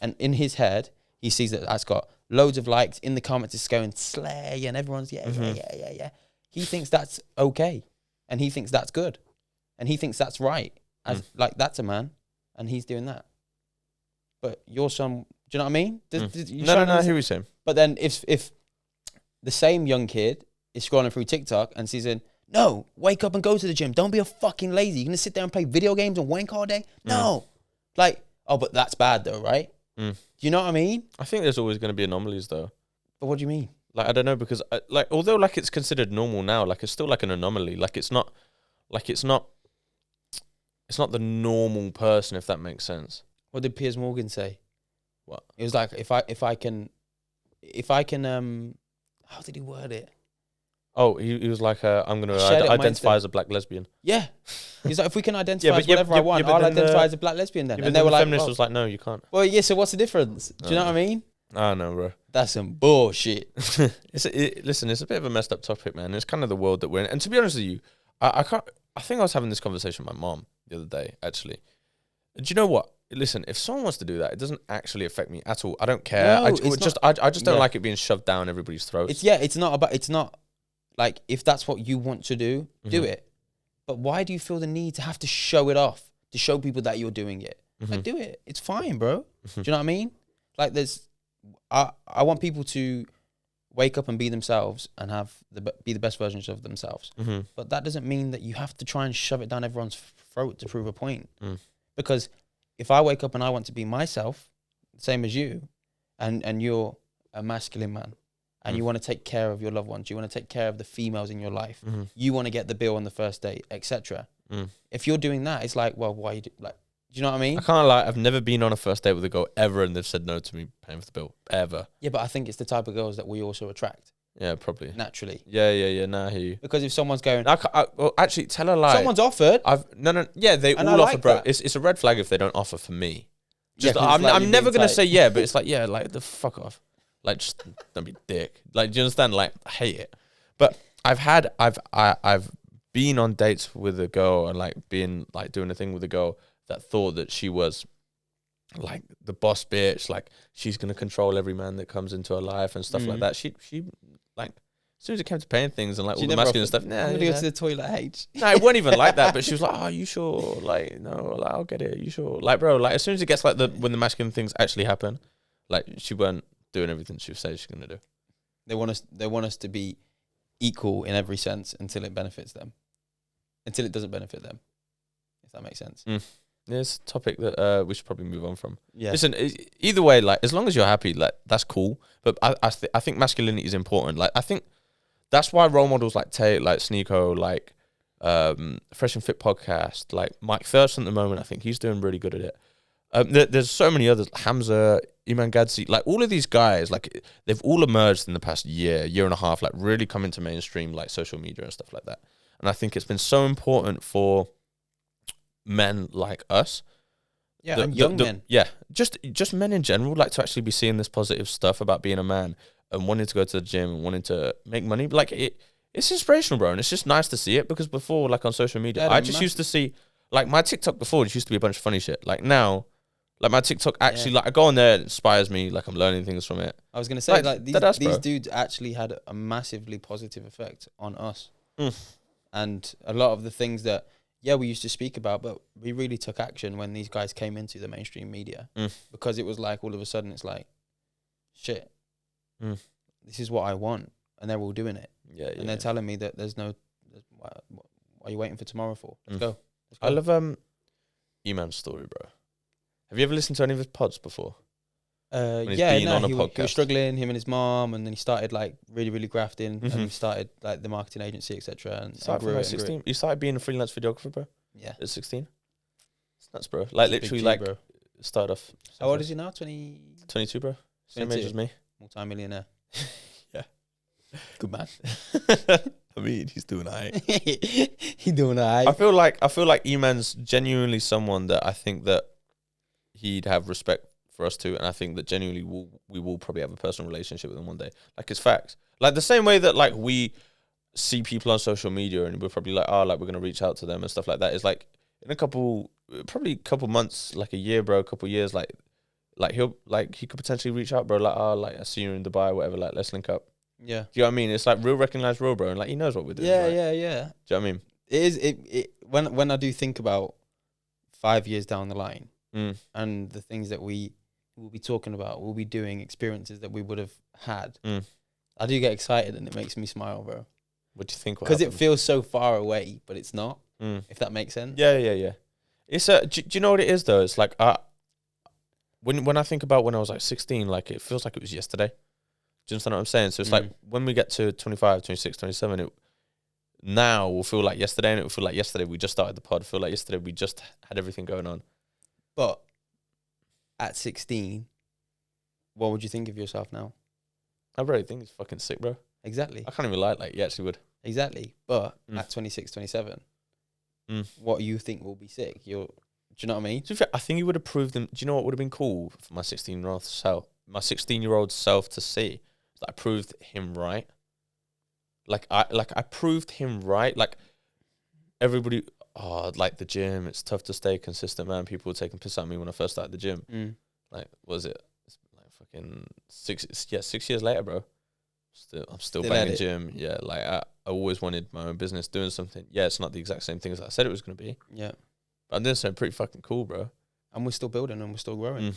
and in his head, he sees that that's got loads of likes, in the comments it's going slay, and everyone's yeah. He thinks that's okay, and he thinks that's good, and he thinks that's right, as like that's a man, and he's doing that. But your son, do you know what I mean? No, I hear what you're saying. But then if the same young kid is scrolling through TikTok and sees no, wake up and go to the gym. Don't be a fucking lazy. You're gonna sit there and play video games and wank all day? No. Like, oh, but that's bad though, right? Do you know what I mean? I think there's always going to be anomalies though. But what do you mean? Like, I don't know, because although like it's considered normal now, like it's still like an anomaly. Like it's not the normal person, if that makes sense. What did Piers Morgan say? What? It was like, if I can, how did he word it? Oh, he was like, I'm going to identify as a black lesbian. Yeah. He's like, if we can identify as whatever I want, I'll identify as a black lesbian then. And they were like, feminist was like, no, you can't. Well, yeah, so what's the difference? Do you know what I mean? I know, bro. That's some bullshit. Listen, it's a bit of a messed up topic, man. It's kind of the world that we're in. And to be honest with you, I think I was having this conversation with my mom the other day, actually. Do you know what? Listen, if someone wants to do that, it doesn't actually affect me at all. I don't care. No, I just don't like it being shoved down everybody's throats. It's not like, if that's what you want to do, do it. But why do you feel the need to have to show it off, to show people that you're doing it? Like, do it. It's fine, bro. Do you know what I mean? Like, I want people to wake up and be themselves and be the best versions of themselves. But that doesn't mean that you have to try and shove it down everyone's throat to prove a point. Because if I wake up and I want to be myself, same as you, and you're a masculine man, and you want to take care of your loved ones, you want to take care of the females in your life, you want to get the bill on the first date, etc. If you're doing that, it's like, well, why do you know what I mean? I can't lie, I've never been on a first date with a girl ever and they've said no to me paying for the bill, ever. Yeah, but I think it's the type of girls that we also attract. Yeah, probably. naturally. Yeah. Nah, I hear you. Because if someone's going, Well, actually, tell a lie. someone's offered. No. Yeah, they And all I offer, like bro. that. It's a red flag if they don't offer for me. Yeah, Just, 'cause it's like I'm you're never being gonna tight. say yeah, but it's like, yeah, like the fuck off. Like, just don't be a dick. Like, do you understand? Like, I hate it. But I've been on dates with a girl and like being like doing a thing with a girl that thought that she was like the boss bitch, like she's gonna control every man that comes into her life and stuff like that. She like as soon as it came to paying things and like She all the never masculine offered, stuff, nah, I'm gonna yeah. go to the toilet, H. No, it wasn't even like that. But she was like, "Oh, you sure?" Like, no, like, I'll get it. You sure? Like, bro, like as soon as it gets like when the masculine things actually happen, like she weren't doing everything she said she's gonna do. They want us to be equal in every sense until it benefits them. Until it doesn't benefit them. If that makes sense. Yeah, it's a topic that we should probably move on from. Yeah. Listen, either way, like as long as you're happy, like that's cool. But I think masculinity is important. Like I think that's why role models like Tate, like Sneeko, like Fresh and Fit podcast, like Mike Thurston at the moment, I think he's doing really good at it. There's so many others, Hamza, Iman Gadzi, like all of these guys, like they've all emerged in the past year and a half, like really come into mainstream, like social media and stuff like that. And I think it's been so important for men like us. Yeah, and young men. Yeah, just men in general, like to actually be seeing this positive stuff about being a man and wanting to go to the gym and wanting to make money. Like it's inspirational, bro, and it's just nice to see it because before, like on social media, Yeah, I just used to see like my TikTok before just used to be a bunch of funny shit. Like now, like my TikTok actually, like I go on there, it inspires me. Like I'm learning things from it. I was gonna say like these bro. dudes actually had a massively positive effect on us. Mm. And a lot of the things that we used to speak about, but we really took action when these guys came into the mainstream media because it was like all of a sudden it's like, shit, this is what I want, and they're all doing it. Yeah, and they're telling me that what are you waiting for tomorrow for? Let's go. I love E-Man's story, bro. Have you ever listened to any of his pods before? He was struggling, him and his mom, and then he started like really, really grafting, and he started like the marketing agency, etc. And Started from 16. You started being a freelance videographer, bro. Yeah, at 16. It's nuts, bro. Like literally, like bro. Started off. How old is he now? 22, bro. Same age as me. Multi-millionaire. Yeah, good man. I mean, he's doing alright. He's doing alright. I feel like E-Man's genuinely someone that I think that he'd have respect for us too, and I think that genuinely we will probably have a personal relationship with him one day. Like it's facts. Like the same way that like we see people on social media and we're probably like, oh, like we're gonna reach out to them and stuff like that. It's like in a couple months, like a year, bro, a couple years, like he could potentially reach out, bro. Like, oh, like I see you in Dubai, or whatever. Like let's link up. Yeah. Do you know what I mean? It's like real recognize real, bro, and like he knows what we're doing. Yeah, right? yeah. Do you know what I mean? It is. It when I do think about 5 years down the line and the things that we will be talking about, we'll be doing, experiences that we would have had. I do get excited and it makes me smile, bro. What do you think? Because it feels so far away, but it's not. If that makes sense. Yeah. It's do you know what it is though? It's like when I think about when I was like 16, like it feels like it was yesterday. Do you understand what I'm saying? So it's like when we get to 25, 26, 27, now will feel like yesterday, and it will feel like yesterday we just started the pod. Feel like yesterday we just had everything going on. But at 16, what would you think of yourself now? I really think it's fucking sick, bro. Exactly. I can't even lie. Like, you actually would. Exactly. But at 26, 27, what you think will be sick? Do you know what I mean? To be fair, I think you would have proved them. Do you know what would have been cool for my 16-year-old self? My 16-year-old self to see that I proved him right. I proved him right. Like everybody, like the gym, it's tough to stay consistent, man. People were taking piss at me when I first started the gym. Like, what was it? It's like fucking 6 years later, bro. I'm still banging gym. Yeah, like I always wanted my own business, doing something. Yeah, it's not the exact same thing as I said it was going to be. Yeah. But I'm doing something pretty fucking cool, bro. And we're still building and we're still growing.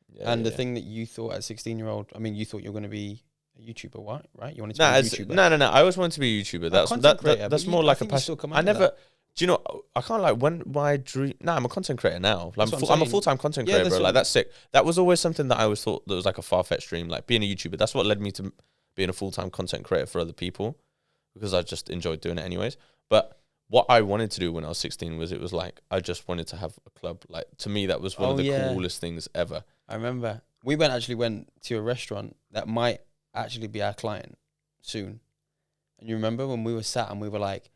Yeah, and the thing that you thought at 16-year-old, I mean, you thought you were going to be a YouTuber, right? You wanted to be a YouTuber? No. I always wanted to be a YouTuber. That's more like a passion. I never. Do you know? I can't like when my dream. I'm a content creator now. Like, I'm a full-time content creator, bro. Like that's sick. That was always something that I always thought that was like a far-fetched dream. Like being a YouTuber. That's what led me to being a full-time content creator for other people, because I just enjoyed doing it anyways. But what I wanted to do when I was 16 was like I just wanted to have a club. Like to me, that was one of the coolest things ever. I remember we went to a restaurant that might actually be our client soon. And you remember when we were sat and we were like,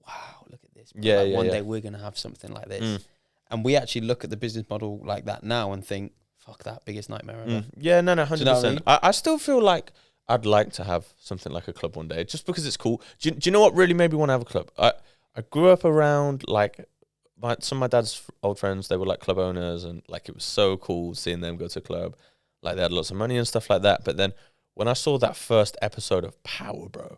wow, look at this. Yeah, one day we're going to have something like this. And we actually look at the business model like that now and think, fuck that, biggest nightmare ever. Yeah, no, 100%. Do you know what I mean? I still feel like I'd like to have something like a club one day, just because it's cool. Do you know what really made me want to have a club? I grew up around, like, some of my dad's old friends, they were, like, club owners, and, like, it was so cool seeing them go to a club. Like, they had lots of money and stuff like that. But then when I saw that first episode of Power, bro,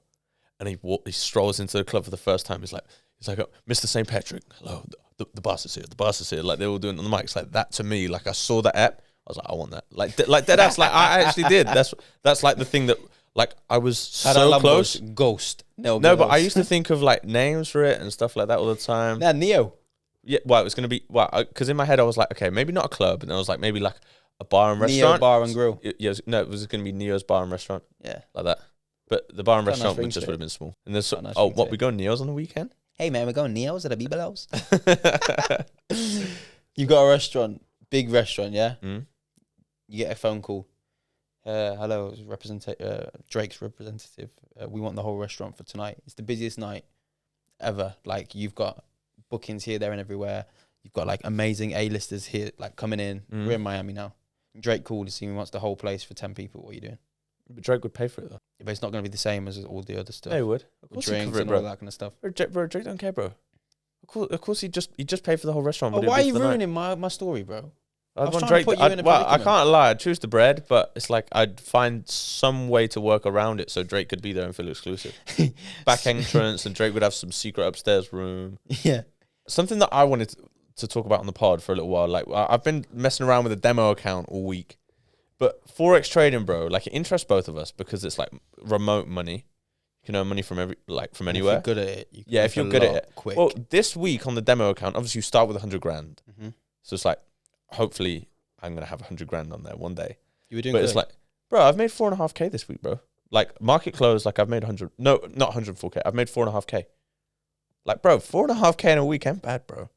and he strolls into the club for the first time, he's like, oh, Mr. St. Patrick, hello, the boss is here, Like, they're all doing it on the mics. Like, that to me, like, I saw that app, I was like, I want that. Like dead ass. Like, I actually did. That's like the thing that, like, I was so close. Ghost. No, but I used to think of, like, names for it and stuff like that all the time. Yeah, Neo. Yeah, well, it was going to be, because in my head I was like, okay, maybe not a club. And then I was like, maybe like a bar and restaurant. Neo Bar and Grill. Yeah, it was going to be Neo's Bar and Restaurant. Yeah. Like that. But the bar and restaurant nice just would have been small. And there's nice we going Neo's on the weekend? Hey, man, we're going Neo's at a Bibelo's. You got a restaurant, big restaurant, yeah? You get a phone call. Hello, Drake's representative. We want the whole restaurant for tonight. It's the busiest night ever. Like, you've got bookings here, there, and everywhere. You've got, like, amazing A-listers here, like, coming in. We're in Miami now. Drake called to see me, wants the whole place for 10 people. What are you doing? But Drake would pay for it, though. Yeah, but it's not going to be the same as all the other stuff. Yeah, he would. Of course, drinks and all that kind of stuff. Bro, Drake don't care, bro. Of course, he just paid for the whole restaurant. Oh, why are you ruining my story, bro? I can't lie. I'd choose the bread, but it's like I'd find some way to work around it so Drake could be there and feel exclusive. Back entrance, and Drake would have some secret upstairs room. Yeah. Something that I wanted to talk about on the pod for a little while. Like, I've been messing around with a demo account all week, but Forex trading, bro, like, it interests both of us because it's like remote money. You can earn money from anywhere. If you're good at it, if you're good at it, quick. Well, this week on the demo account, obviously you start with 100 grand. So it's like, hopefully I'm gonna have 100 grand on there one day. You were doing, but good. It's like, bro, I've made 4.5k this week, bro. Like, market close, like, I've made 100. No, not 104k. I've made 4.5k. Like, bro, 4.5k in a week ain't bad, bro.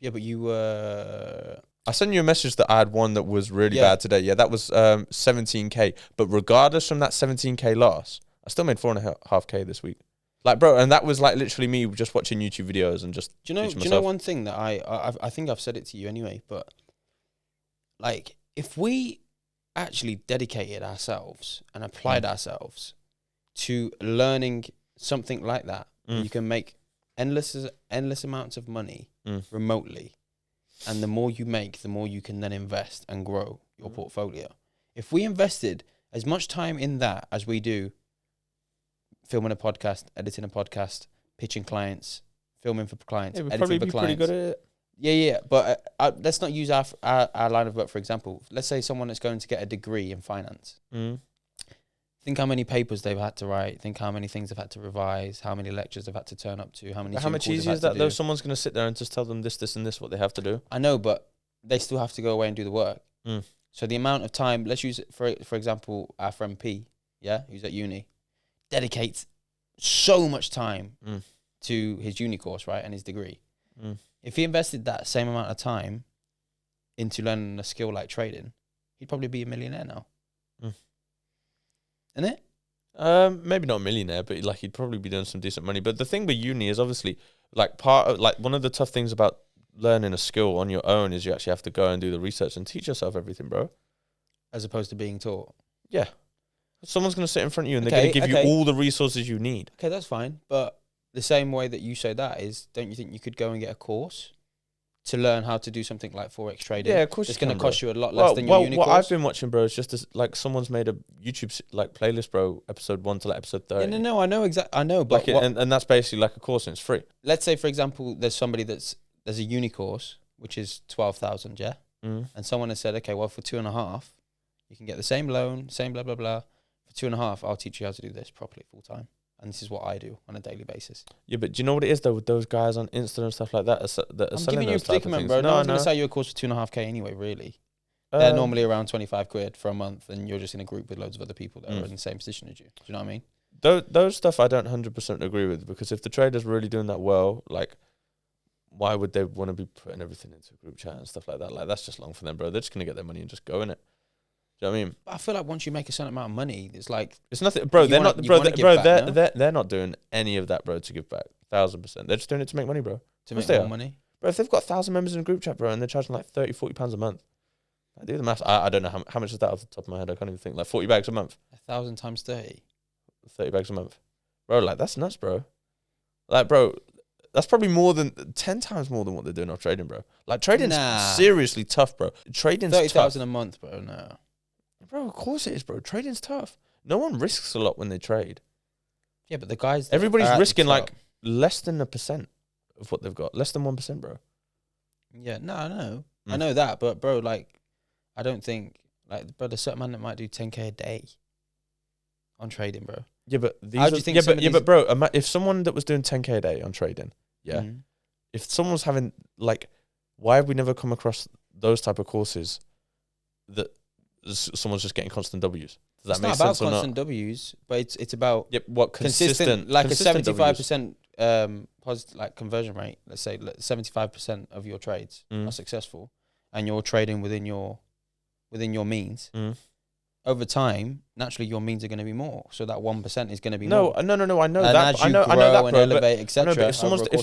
Yeah, but you I sent you a message that I had one that was really bad today. Yeah, that was 17k. But regardless from that 17k loss, I still made 4.5k this week. Like, bro, and that was like literally me just watching YouTube videos and just. Do you know one thing that I think I've said it to you anyway, but like, if we actually dedicated ourselves and applied ourselves to learning something like that, you can make endless amounts of money remotely, and the more you make, the more you can then invest and grow your portfolio. If we invested as much time in that as we do filming a podcast, editing a podcast, pitching clients, filming for clients, we'd editing probably for be clients. pretty good at it. Yeah. But let's not use our line of work, for example. Let's say someone that's going to get a degree in finance. Think how many papers they've had to write. Think how many things they've had to revise. How many lectures they've had to turn up to. How much easier is that, though? Someone's going to sit there and just tell them this, and this, what they have to do. I know, but they still have to go away and do the work. So the amount of time, let's use, for example, our friend P, who's at uni, dedicates so much time to his uni course, right, and his degree. If he invested that same amount of time into learning a skill like trading, he'd probably be a millionaire now. Isn't it? Maybe not a millionaire, but like, he'd probably be doing some decent money. But the thing with uni is obviously, like, one of the tough things about learning a skill on your own is you actually have to go and do the research and teach yourself everything, bro. As opposed to being taught. Yeah. Someone's going to sit in front of you and they're going to give you all the resources you need. Okay, that's fine. But the same way that you say that is, don't you think you could go and get a course to learn how to do something like Forex trading? Yeah, of course. It's going to cost you a lot less than your uni course. What I've been watching, bro, is just like, someone's made a YouTube like playlist, bro, episode 1 to like episode 30. Yeah, no, I know exactly. I know, but like and that's basically like a course and it's free. Let's say, for example, there's a uni course which is 12,000, yeah, and someone has said, okay, well, for 2.5, you can get the same loan, same blah blah blah. For 2.5, I'll teach you how to do this properly full time. And this is what I do on a daily basis. Yeah, but do you know what it is, though, with those guys on Insta and stuff like that? I'm giving you a predicament, bro. No one's going to sell you a course for 2.5k anyway, really. They're normally around 25 quid for a month, and you're just in a group with loads of other people that are in the same position as you. Do you know what I mean? Those stuff I don't 100% agree with, because if the trader's really doing that well, like, why would they want to be putting everything into a group chat and stuff like that? Like, that's just long for them, bro. They're just going to get their money and just go in it. Do you know what I mean? I feel like once you make a certain amount of money, it's like It's nothing, bro. They're wanna- not, you bro. wanna They're, give bro, back, no? they're not doing any of that, bro, to give back. 1,000%. They're just doing it to make money, bro. to course make they more are. money. Bro, if they've got 1,000 members in a group chat, bro, and they're charging like 30, 40 pounds a month, I do the math. I don't know how much is that off the top of my head. I can't even think. Like 40 bags a month, 1,000 times 30. 30 bags a month, bro. Like that's nuts, bro. Like, bro, that's probably more than 10 times more than what they're doing off trading, bro. Like trading's seriously tough, bro. Trading's 30,000 tough. a month, bro. No. Bro, of course it is, bro. Trading's tough. No one risks a lot when they trade. Yeah, but the guys. that Everybody's are at the risking top- like less than 1% of what they've got. Less than 1%, bro. Yeah, no, I know. I Mm. know that, but bro, like, I don't think like, bro, there's certain man that might do 10K a day on trading, bro. Yeah, but these How do are- you think yeah, some but of yeah, these- but bro, if someone that was doing 10K a day on trading, yeah, Mhm. if someone was having like, why have we never come across those type of courses that someone's just getting constant W's? Does that It's make not about sense or not? constant W's, but it's about Yep. What consistent, like consistent a W's. 75% positive like conversion rate. Let's say 75% of your trades Mm. are successful, and you're trading within your means. Mm. Over time, naturally, your means are going to be more. So that 1% is going to be No, more. no, no, no. I know And that. as I you know grow that, and bro. But, elevate, I know, etc. but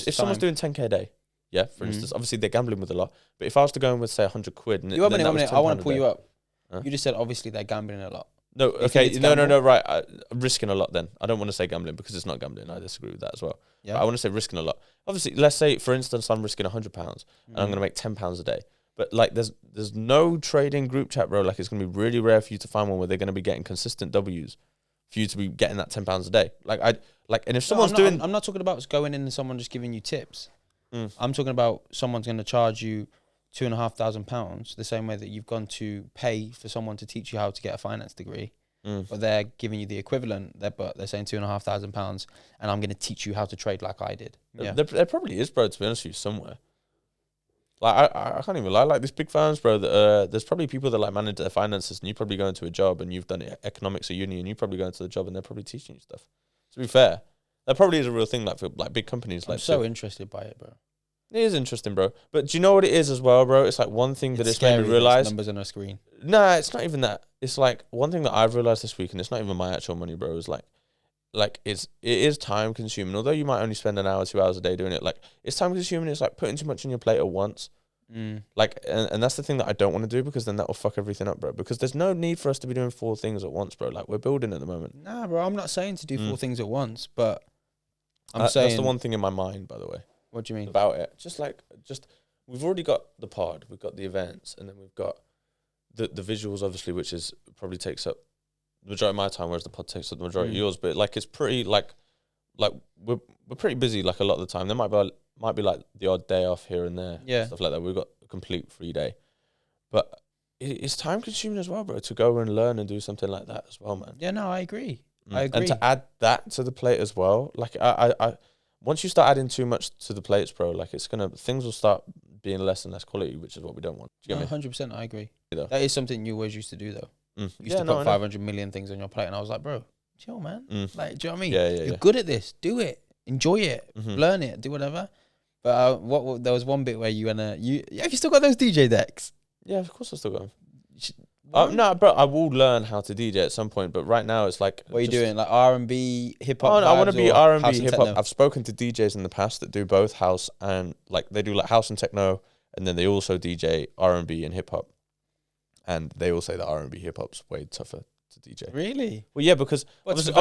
if someone's doing 10K a day, yeah, for instance, obviously they're gambling with a lot. But if I was to go in with say 100 quid, and you one then minute, that was I want £10 to a pull day. you up. Huh? You just said obviously they're gambling a lot. No, You think okay, it's no, gamble? right. I'm risking a lot. Then I don't want to say gambling because it's not gambling. I disagree with that as well. Yeah. But I want to say risking a lot. Obviously, let's say for instance I'm risking £100 and I'm going to make £10 a day. But like, there's no trading group chat, bro. Like, it's going to be really rare for you to find one where they're going to be getting consistent W's for you to be getting that £10 a day. And if someone's doing, I'm not talking about going in and someone just giving you tips. Mm. I'm talking about someone's going to charge you £2,500 the same way that you've gone to pay for someone to teach you how to get a finance degree. But they're giving you the equivalent. But they're saying £2,500, and I'm going to teach you how to trade like I did. Yeah. there probably is, bro. To be honest with you, somewhere. Like I can't even lie. Like these big firms, bro. That, there's probably people that like manage their finances, and you probably go into a job, and you've done economics at uni, and you probably go into the job, and they're probably teaching you stuff. To be fair, that probably is a real thing. Like for like big companies, I'm like so interested by it, bro. it is interesting, bro. But do you know what it is as well, bro? It's like one thing that it's made scary me that it's realize. numbers on a screen. Nah, it's not even that. It's like one thing that I've realized this week, and it's not even my actual money, bro. Is like it is time consuming. Although you might only spend an hour, 2 hours a day doing it, like it's time consuming. It's like putting too much on your plate at once. Like, and that's the thing that I don't want to do, because then that will fuck everything up, bro. Because there's no need for us to be doing 4 things at once, bro. Like, we're building at the moment. Nah, bro. I'm not saying to do 4 things at once, but I'm saying that's the one thing in my mind, by the way, What do you mean? about it. Just we've already got the pod, we've got the events, and then we've got the visuals, obviously, which is probably takes up the majority of my time, whereas the pod takes up the majority of yours. But like, it's pretty like we're pretty busy like a lot of the time. There might be like the odd day off here and there, Yeah. stuff like that. We've got a complete free day, but it's time consuming as well, bro, to go and learn and do something like that as well, man. Yeah, no, I agree. I agree. And to add that to the plate as well, like I once you start adding too much to the plates, bro, like things will start being less and less quality, which is what we don't want. Do you get me? 100%, I agree. You know? That is something you always used to do, though. You used to I know. put 500 million things on your plate, and I was like, bro, chill, man. Like, do you know what I mean? Yeah, You're good at this. Do it. Enjoy it. Learn it. Do whatever. But there was one bit where you have you still got those DJ decks? Yeah, of course I still got them. No, bro, I will learn how to DJ at some point, but right now it's like, What are you doing? Like R&B, hip hop? Oh, no, I want to be R&B, house and hip hop. techno? I've spoken to DJs in the past that do both house and like they do like house and techno, and then they also DJ R&B and hip hop, and they all say that R&B hip hop's way tougher to DJ. Really? Well, yeah, because obviously,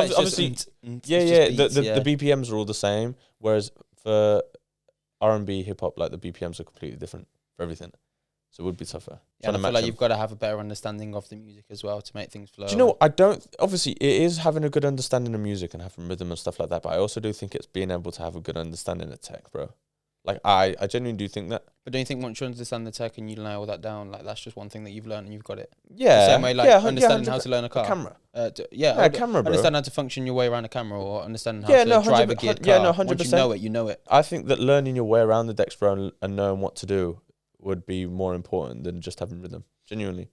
the BPMs are all the same, whereas for R&B hip hop, like the BPMs are completely different for everything, so it would be tougher. Yeah, I feel like you've got to have a better understanding of the music as well to make things flow. Do you know what? I don't. Obviously, it is having a good understanding of music and having rhythm and stuff like that. But I also do think it's being able to have a good understanding of tech, bro. Like I genuinely do think that. But don't you think once you understand the tech and you nail that down, like that's just one thing that you've learned and you've got it? Yeah. The same way, like understanding how to learn a car. A camera. A camera, bro. Understand how to function your way around a camera, or understanding how to drive a geared car. Yeah, no, 100%. Once you know it. I think that learning your way around the decks, bro, and knowing what to do would be more important than just having rhythm. Genuinely.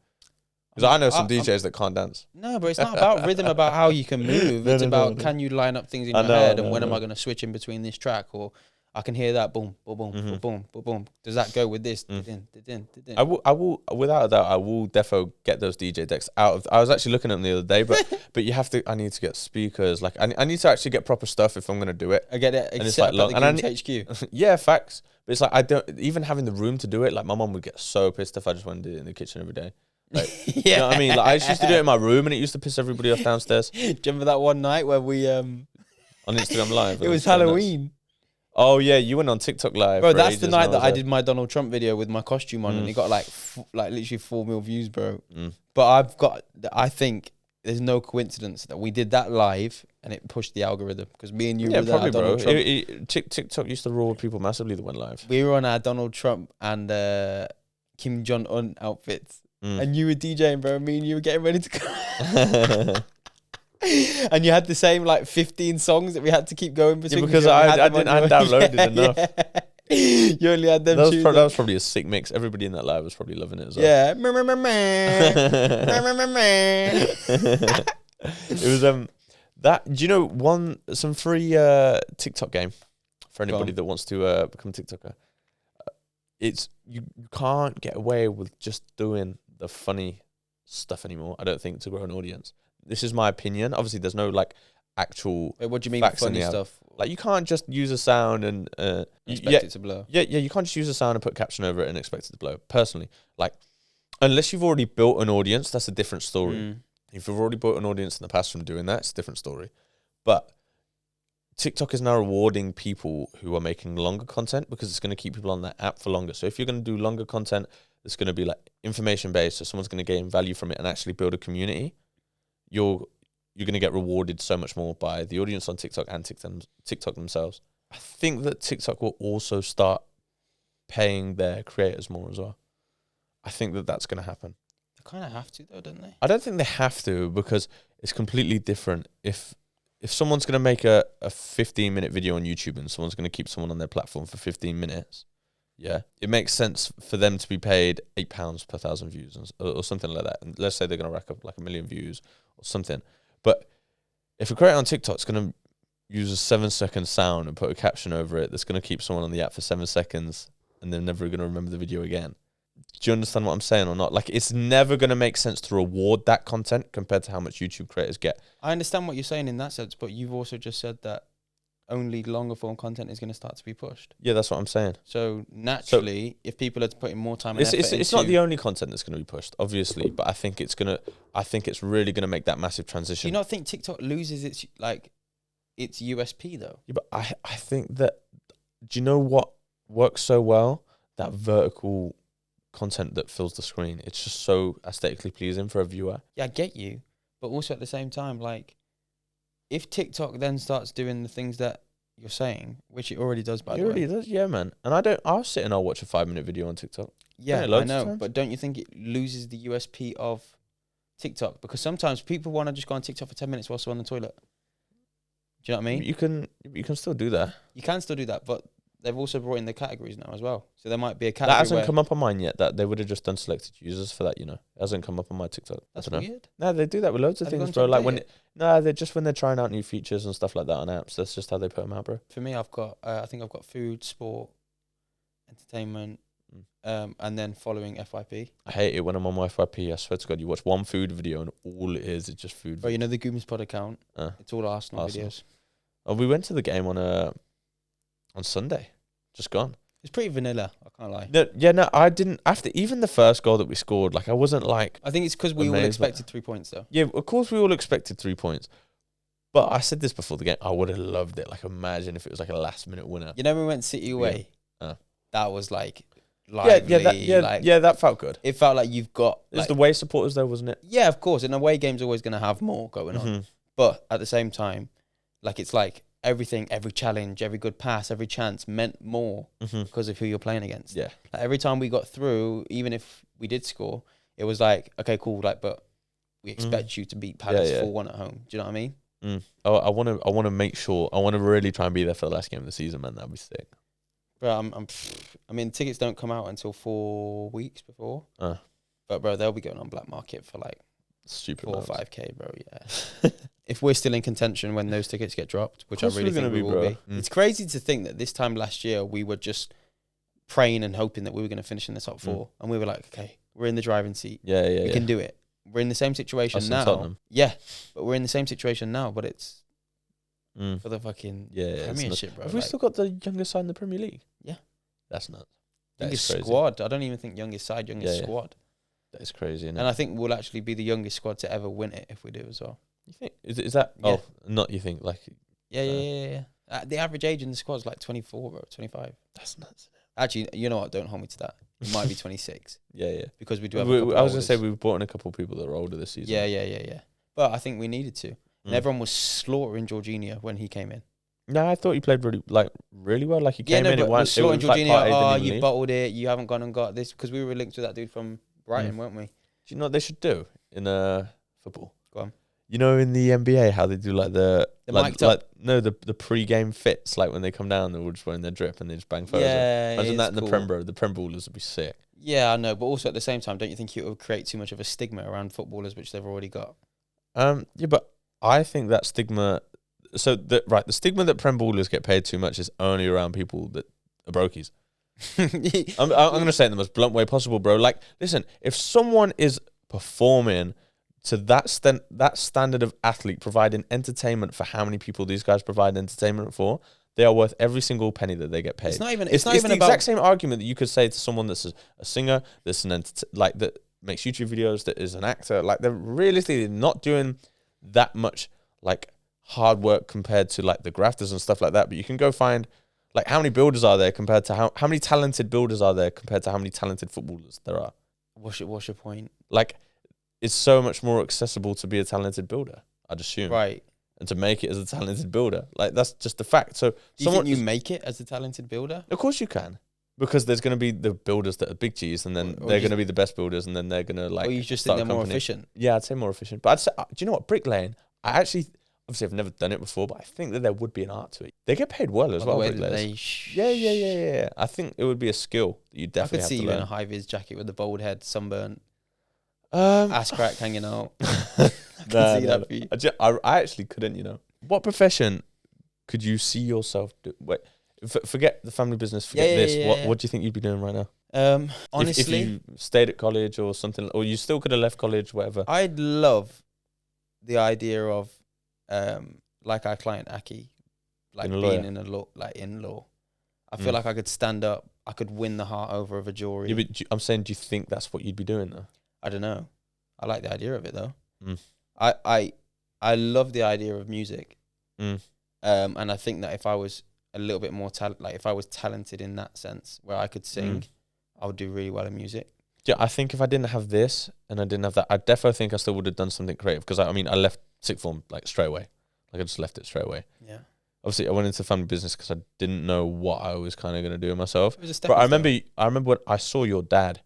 Because I know some DJs that can't dance. No, but it's not about rhythm, about how you can move. It's about can you line up things in your head, and when am I going to switch in between this track, or I can hear that boom, boom, boom, boom, boom, boom, boom. Does that go with this? I will, without a doubt, I will defo get those DJ decks out of. I was actually looking at them the other day, but you have to. I need to get speakers. Like I need to actually get proper stuff if I'm gonna do it. I get it. And it's like long. And HQ. Yeah, facts. But it's like I don't even having the room to do it. Like my mom would get so pissed if I just went and did it in the kitchen every day. Like, you know what I mean? Like I used to do it in my room, and it used to piss everybody off downstairs. Do you remember that one night where we on Instagram Live? It was Halloween. Oh yeah, you went on TikTok Live. Bro, that's the night that I did my Donald Trump video with my costume on, and it got like literally 4 million views, bro. But I think there's no coincidence that we did that live and it pushed the algorithm because me and you were probably, Donald bro. Trump. TikTok used to reward people massively that went live. We were on our Donald Trump and Kim Jong-un outfits, and you were DJing, bro. Me and you were getting ready to go. And you had the same like 15 songs that we had to keep going between. Yeah, because I downloaded enough. Yeah. You only had them. That was probably a sick mix. Everybody in that live was probably loving it as well. Yeah. It was that. Do you know some free TikTok game for anybody that wants to become a TikToker? It's you can't get away with just doing the funny stuff anymore. I don't think to grow an audience. This is my opinion. Obviously, there's no like actual. Wait, what do you mean funny stuff? Like you can't just use a sound and expect it to blow. Yeah. You can't just use a sound and put a caption over it and expect it to blow. Personally, like unless you've already built an audience, that's a different story. If you've already built an audience in the past from doing that, it's a different story. But TikTok is now rewarding people who are making longer content because it's going to keep people on that app for longer. So if you're going to do longer content, it's going to be like information based, so someone's going to gain value from it and actually build a community. You're going to get rewarded so much more by the audience on TikTok and TikTok themselves. I think that TikTok will also start paying their creators more as well. I think that that's going to happen. They kind of have to though, don't they? I don't think they have to because it's completely different. If someone's going to make a 15-minute video on YouTube and someone's going to keep someone on their platform for 15 minutes, yeah, it makes sense for them to be paid £8 per 1,000 views or something like that. And let's say they're going to rack up like 1 million views or something. But if a creator on TikTok is going to use a 7-second sound and put a caption over it that's going to keep someone on the app for 7 seconds and they're never going to remember the video again. Do you understand what I'm saying or not? Like, it's never going to make sense to reward that content compared to how much YouTube creators get. I understand what you're saying in that sense, but you've also just said that only longer form content is going to start to be pushed. Yeah, that's what I'm saying. So naturally, if people are putting more time and effort it's not the only content that's going to be pushed, obviously, but I think it's really going to make that massive transition. Do you not think TikTok loses its USP though? Yeah, but I think that, do you know what works so well? That vertical content that fills the screen. It's just so aesthetically pleasing for a viewer. Yeah, I get you. But also at the same time, like, if TikTok then starts doing the things that you're saying, which it already does, by the way. It already does, yeah, man. And I'll sit and I'll watch a 5-minute video on TikTok. Yeah, I know. But don't you think it loses the USP of TikTok? Because sometimes people want to just go on TikTok for 10 minutes whilst they're on the toilet. Do you know what I mean? You can still do that. You can still do that, but they've also brought in the categories now as well. So there might be a category that hasn't come up on mine yet. That they would have just done selected users for that, you know. It hasn't come up on my TikTok. That's weird. No, they do that with loads of things, bro. Like when they're trying out new features and stuff like that on apps. That's just how they put them out, bro. For me, I've got I think I've got food, sport, entertainment, and then following FYP. I hate it when I'm on my FYP. I swear to God, you watch one food video and all it is just food. Bro, you know the Gooms Pod account? It's all Arsenal videos. Oh, we went to the game on Sunday. Just gone. It's pretty vanilla, I can't lie. No, I didn't. After even the first goal that we scored, like I wasn't like. I think it's because we all expected 3 points, though. Yeah, of course we all expected 3 points. But I said this before the game. I would have loved it. Like, imagine if it was like a last-minute winner. You know, when we went City away. That was like lively. That felt good. It felt like you've got. It was the away supporters, though, wasn't it? Yeah, of course. An away game's always going to have more going on. But at the same time, like it's like. Everything, every challenge, every good pass, every chance meant more because of who you're playing against. Yeah. Like every time we got through, even if we did score, it was like, okay, cool, like, but we expect you to beat Palace 4-1 at home. Do you know what I mean? Oh, I want to make sure. I want to really try and be there for the last game of the season, man. That'd be sick. Bro, I mean, tickets don't come out until 4 weeks before. But bro, they'll be going on black market for like stupid 4 or 5K, bro. Yeah. if we're still in contention when those tickets get dropped, which I really think we will be. It's crazy to think that this time last year we were just praying and hoping that we were going to finish in the top 4, and we were like, okay, we're in the driving seat. We can do it. We're in the same situation now. Yeah, but we're in the same situation now, but it's for the fucking Premiership, bro. Have we still got the youngest side in the Premier League? Yeah. That's nuts. Youngest squad. I don't even think youngest side, youngest squad. That is crazy, isn't it? And I think we'll actually be the youngest squad to ever win it if we do as well. You think? Is that? Yeah. Oh, not you think? Like, yeah. The average age in the squad is like 24, bro, 25. That's nuts. Actually, you know what? Don't hold me to that. It might be 26. Because we do have. I was gonna say we've brought in a couple of people that are older this season. Yeah. But I think we needed to. And everyone was slaughtering Jorginho when he came in. No, I thought he played really well. Like he came in, it was slaughtering Jorginho. You bottled it. You haven't gone and got this because we were linked to that dude from Brighton, weren't we? Do you know what they should do in football? Go on. You know, in the NBA, how they do like the pre-game fits, like when they come down, they're all just wearing their drip and they just bang photos. Imagine that in the Prem, bro. The Prem ballers would be sick. Yeah, I know, but also at the same time, don't you think it would create too much of a stigma around footballers, which they've already got? Yeah, but I think that stigma. So the stigma that Prem ballers get paid too much is only around people that are brokies. I'm going to say it in the most blunt way possible, bro. Like, listen, if someone is performing to that standard of athlete, providing entertainment for how many people these guys provide entertainment for, they are worth every single penny that they get paid. It's the exact same argument that you could say to someone that's a singer, that's that makes YouTube videos, that is an actor. Like, they're realistically not doing that much like hard work compared to like the grafters and stuff like that. But you can go find. Like, how many builders are there compared to how many talented builders are there compared to how many talented footballers there are? What's your point? Like, it's so much more accessible to be a talented builder, I'd assume. Right. And to make it as a talented builder. Like, that's just the fact. So, do you think you make it as a talented builder? Of course you can. Because there's going to be the builders that are big G's, and then they're going to be the best builders, and then they're going to, like, or you just think they're more efficient? Yeah, I'd say more efficient. But I'd say, do you know what? Bricklaying, obviously, I've never done it before, but I think that there would be an art to it. They get paid well as well. Yeah. I think it would be a skill that you definitely have to learn. I could see you in a high-vis jacket with the bald head, sunburnt, ass crack hanging out. I can see that for you. I actually couldn't, you know. What profession could you see yourself do? Wait, forget the family business, forget this. Yeah. What do you think you'd be doing right now? Honestly, if you stayed at college or something, or you still could have left college, whatever. I'd love the idea of like our client Aki, like being in law. I feel like I could stand up, I could win the heart over of a jury. Yeah, but I'm saying, do you think that's what you'd be doing though? I don't know. I like the idea of it though. I love the idea of music. And I think that if I was a little bit more if I was talented in that sense, where I could sing, I would do really well in music. Yeah, I think if I didn't have this and I didn't have that, I definitely think I still would have done something creative. Because I left sixth form like straight away. Like, I just left it straight away. Yeah. Obviously, I went into family business because I didn't know what I was kind of going to do myself. It was a step. But I remember when I saw your dad,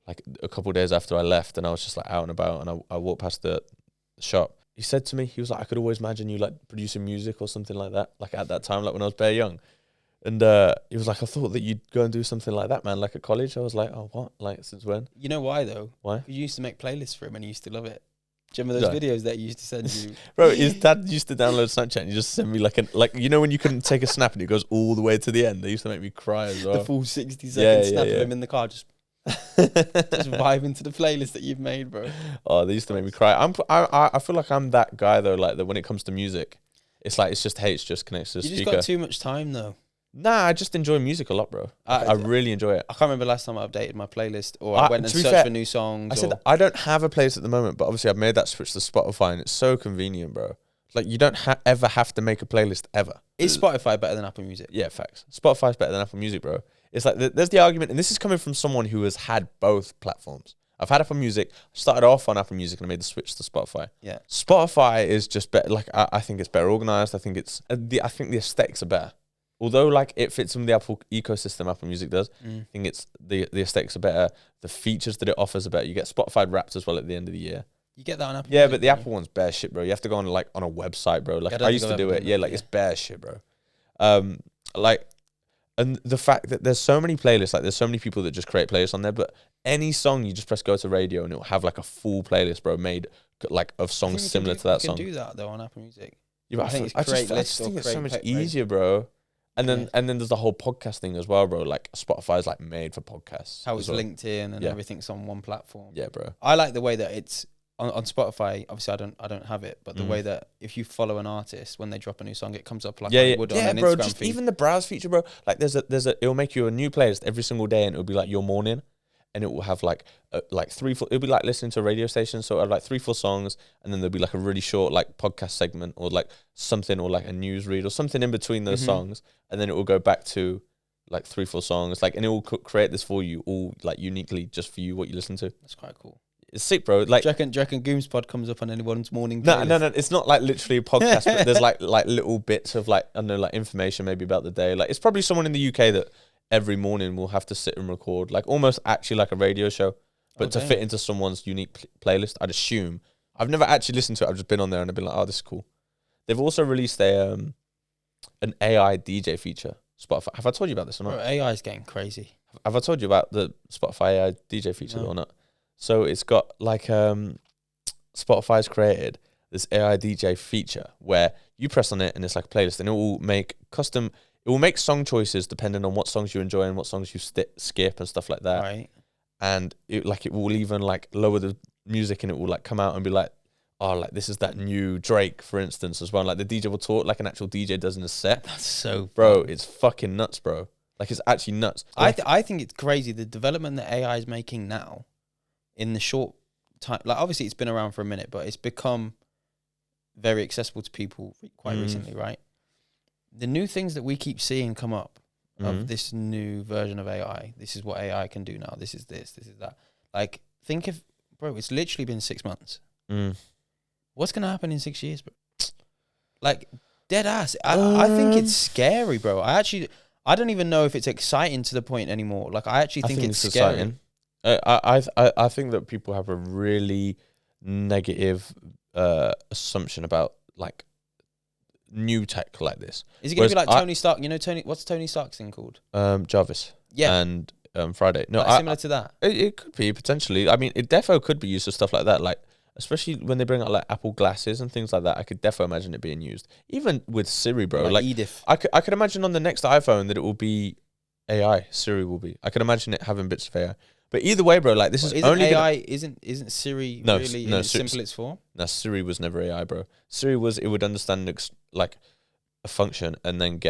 like a couple of days after I left, and I was just like out and about, and I walked past the shop. He said to me, he was like, I could always imagine you like producing music or something like that, like at that time, like when I was bare young. And he was like, I thought that you'd go and do something like that, man, like at college. I was like, oh, what? Like, since when? You know why, though? Why? You used to make playlists for him and he used to love it. Do you remember those videos that he used to send you? Bro, his dad used to download Snapchat and he just sent me like you know when you couldn't take a snap and it goes all the way to the end? They used to make me cry as well. The full 60-second snap of him in the car just vibing to the playlist that you've made, bro. Oh, they used to make me cry. I feel like I'm that guy, though, like that when it comes to music. It's like, it's just, hey, it's just connects to the speaker. You just got too much time, though. Nah, I just enjoy music a lot, bro. I really enjoy it. I can't remember last time I updated my playlist or I went and searched for new songs. I said I don't have a playlist at the moment, but obviously I've made that switch to Spotify and it's so convenient, bro. Like, you don't ever have to make a playlist ever. Is Spotify better than Apple Music? Yeah, facts. Spotify's better than Apple Music, bro. It's like, there's the argument, and this is coming from someone who has had both platforms. I've had Apple Music, started off on Apple Music, and I made the switch to Spotify. Yeah. Spotify is just better. Like, I think it's better organized. I think the aesthetics are better. Although, like, it fits in the Apple ecosystem, Apple Music does. I think it's the aesthetics are better. The features that it offers are better. You get Spotify Wrapped as well at the end of the year. You get that on Apple. Yeah, Music, but the Apple one's bare shit, bro. You have to go on on a website, bro. Like, I used to do it. Yeah, like, it's bare shit, bro. And the fact that there's so many playlists, like there's so many people that just create playlists on there, but any song, you just press go to radio and it'll have like a full playlist, bro, made like of songs similar to that song. You can do that though on Apple Music. Yeah, but I just think it's so much easier, bro. And then there's the whole podcast thing as well, bro. Like Spotify is like made for podcasts. How it's linked in and everything's on one platform. Yeah, bro. I like the way that it's on Spotify. Obviously, I don't have it, but the way that if you follow an artist when they drop a new song, it comes up like it would on an bro. Instagram Just feed. even the browse feature, bro. Like it'll make you a new playlist every single day, and it'll be like your morning. And it will have like 3-4. It'll be like listening to a radio station, so it'll have like 3-4 songs, and then there'll be like a really short like podcast segment or like something or like a news read or something in between those songs, and then it will go back to like 3-4 songs, like, and it will create this for you all like uniquely just for you what you listen to. That's quite cool. It's sick, bro. Like, do you reckon Gooms Pod comes up on anyone's morning? No. It's not like literally a podcast, but there's like little bits of like, I don't know, like information maybe about the day. Like, it's probably someone in the UK that every morning we'll have to sit and record, like almost actually like a radio show, but to fit into someone's unique playlist, I'd assume. I've never actually listened to it. I've just been on there and I've been like, oh, this is cool. They've also released an AI DJ feature. Spotify. Have I told you about this or not? Bro, AI is getting crazy. Have I told you about the Spotify AI DJ feature or not? So it's got like Spotify's created this AI DJ feature where you press on it and it's like a playlist, and it will make custom. It will make song choices depending on what songs you enjoy and what songs you skip and stuff like that. Right. And it will even like lower the music, and it will like come out and be like, oh, like this is that new Drake, for instance, as well. Like the DJ will talk like an actual DJ does in a set. That's so bro, it's fucking nuts, bro. Like it's actually nuts. I think it's crazy the development that AI is making now in the short time. Like obviously it's been around for a minute, but it's become very accessible to people quite recently, right? The new things that we keep seeing come up of this new version of AI. This is what AI can do now. This is this is that. Like, think of, bro, it's literally been 6 months. What's going to happen in 6 years, bro? Like, dead ass. I think it's scary, bro. I don't even know if it's exciting to the point anymore. Like, I actually think it's scary. Exciting. I think that people have a really negative assumption about like new tech like this. Is it going to be like Tony Stark? You know, what's Tony Stark's thing called? Jarvis. Yeah. And Friday. No, like similar to that. It could be potentially. I mean, it defo could be used for stuff like that. Like, especially when they bring out like Apple glasses and things like that, I could defo imagine it being used. Even with Siri, bro. Like Edith. I could imagine on the next iPhone that it will be AI. Siri will be. I could imagine it having bits of AI. But either way, bro, like this is only AI. Isn't Siri really in its simplest form? No, Siri was never AI, bro. Siri was, it would understand like a function and then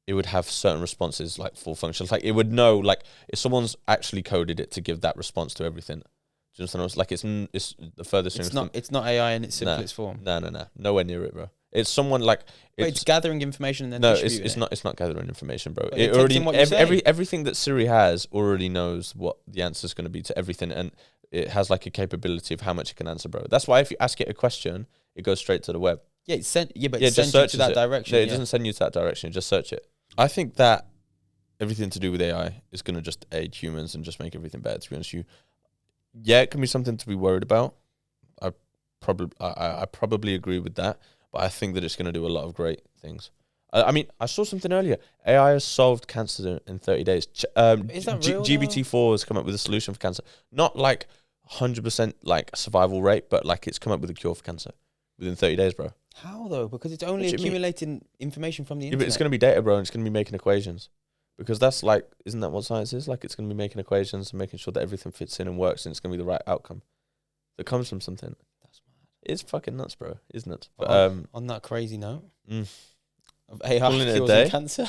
it would have certain responses, like full functions. Like it would know, like if someone's actually coded it to give that response to everything. Do you understand? Like it's the furthest thing. It's not AI in its simplest form. No, nowhere near it, bro. It's someone like it's gathering information and then it's not gathering information, bro. It already everything that Siri has already knows what the answer is going to be to everything, and it has like a capability of how much it can answer, bro. That's why if you ask it a question, it goes straight to the web. Yeah, it sends you to that direction. Yeah, it doesn't send you to that direction. Just search it. I think that everything to do with AI is going to just aid humans and just make everything better. To be honest with you, yeah, it can be something to be worried about. I probably agree with that. But I think that it's going to do a lot of great things. I mean, I saw something earlier. AI has solved cancer in 30 days. Is that real? GBT4 has come up with a solution for cancer. Not like 100% like survival rate, but like it's come up with a cure for cancer within 30 days, bro. How though? Because it's only accumulating information from the internet. Yeah, but it's going to be data, bro, and it's going to be making equations. Because that's like, isn't that what science is? Like it's going to be making equations and making sure that everything fits in and works, and it's going to be the right outcome that comes from something. It's fucking nuts, bro. It's nuts. But on that crazy note of AI cures and cancer,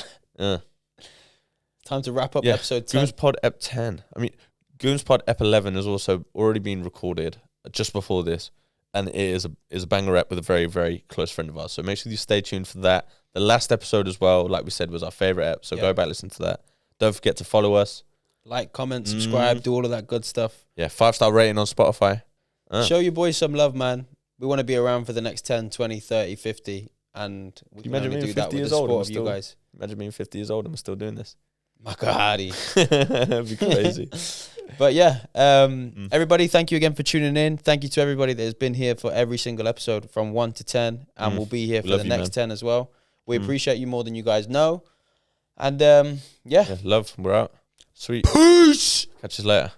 time to wrap up episode 10. Gooms Pod Ep 10. I mean, Gooms Pod Ep 11 has also already been recorded just before this, and it is a banger ep with a very, very close friend of ours. So make sure you stay tuned for that. The last episode as well, like we said, was our favorite ep. So go back, listen to that. Don't forget to follow us. Like, comment, subscribe, do all of that good stuff. Yeah, 5-star rating on Spotify. Show your boys some love, man. We want to be around for the next 10, 20, 30, 50, and we can only do that with the support of you guys. Imagine being 50 years old and we're still doing this. Makahari. That'd be crazy. But yeah, everybody, thank you again for tuning in. Thank you to everybody that has been here for every single episode from 1 to 10, and we'll be here for the next 10 as well. We appreciate you more than you guys know. And yeah, love. We're out. Sweet. Peace. Catch you later.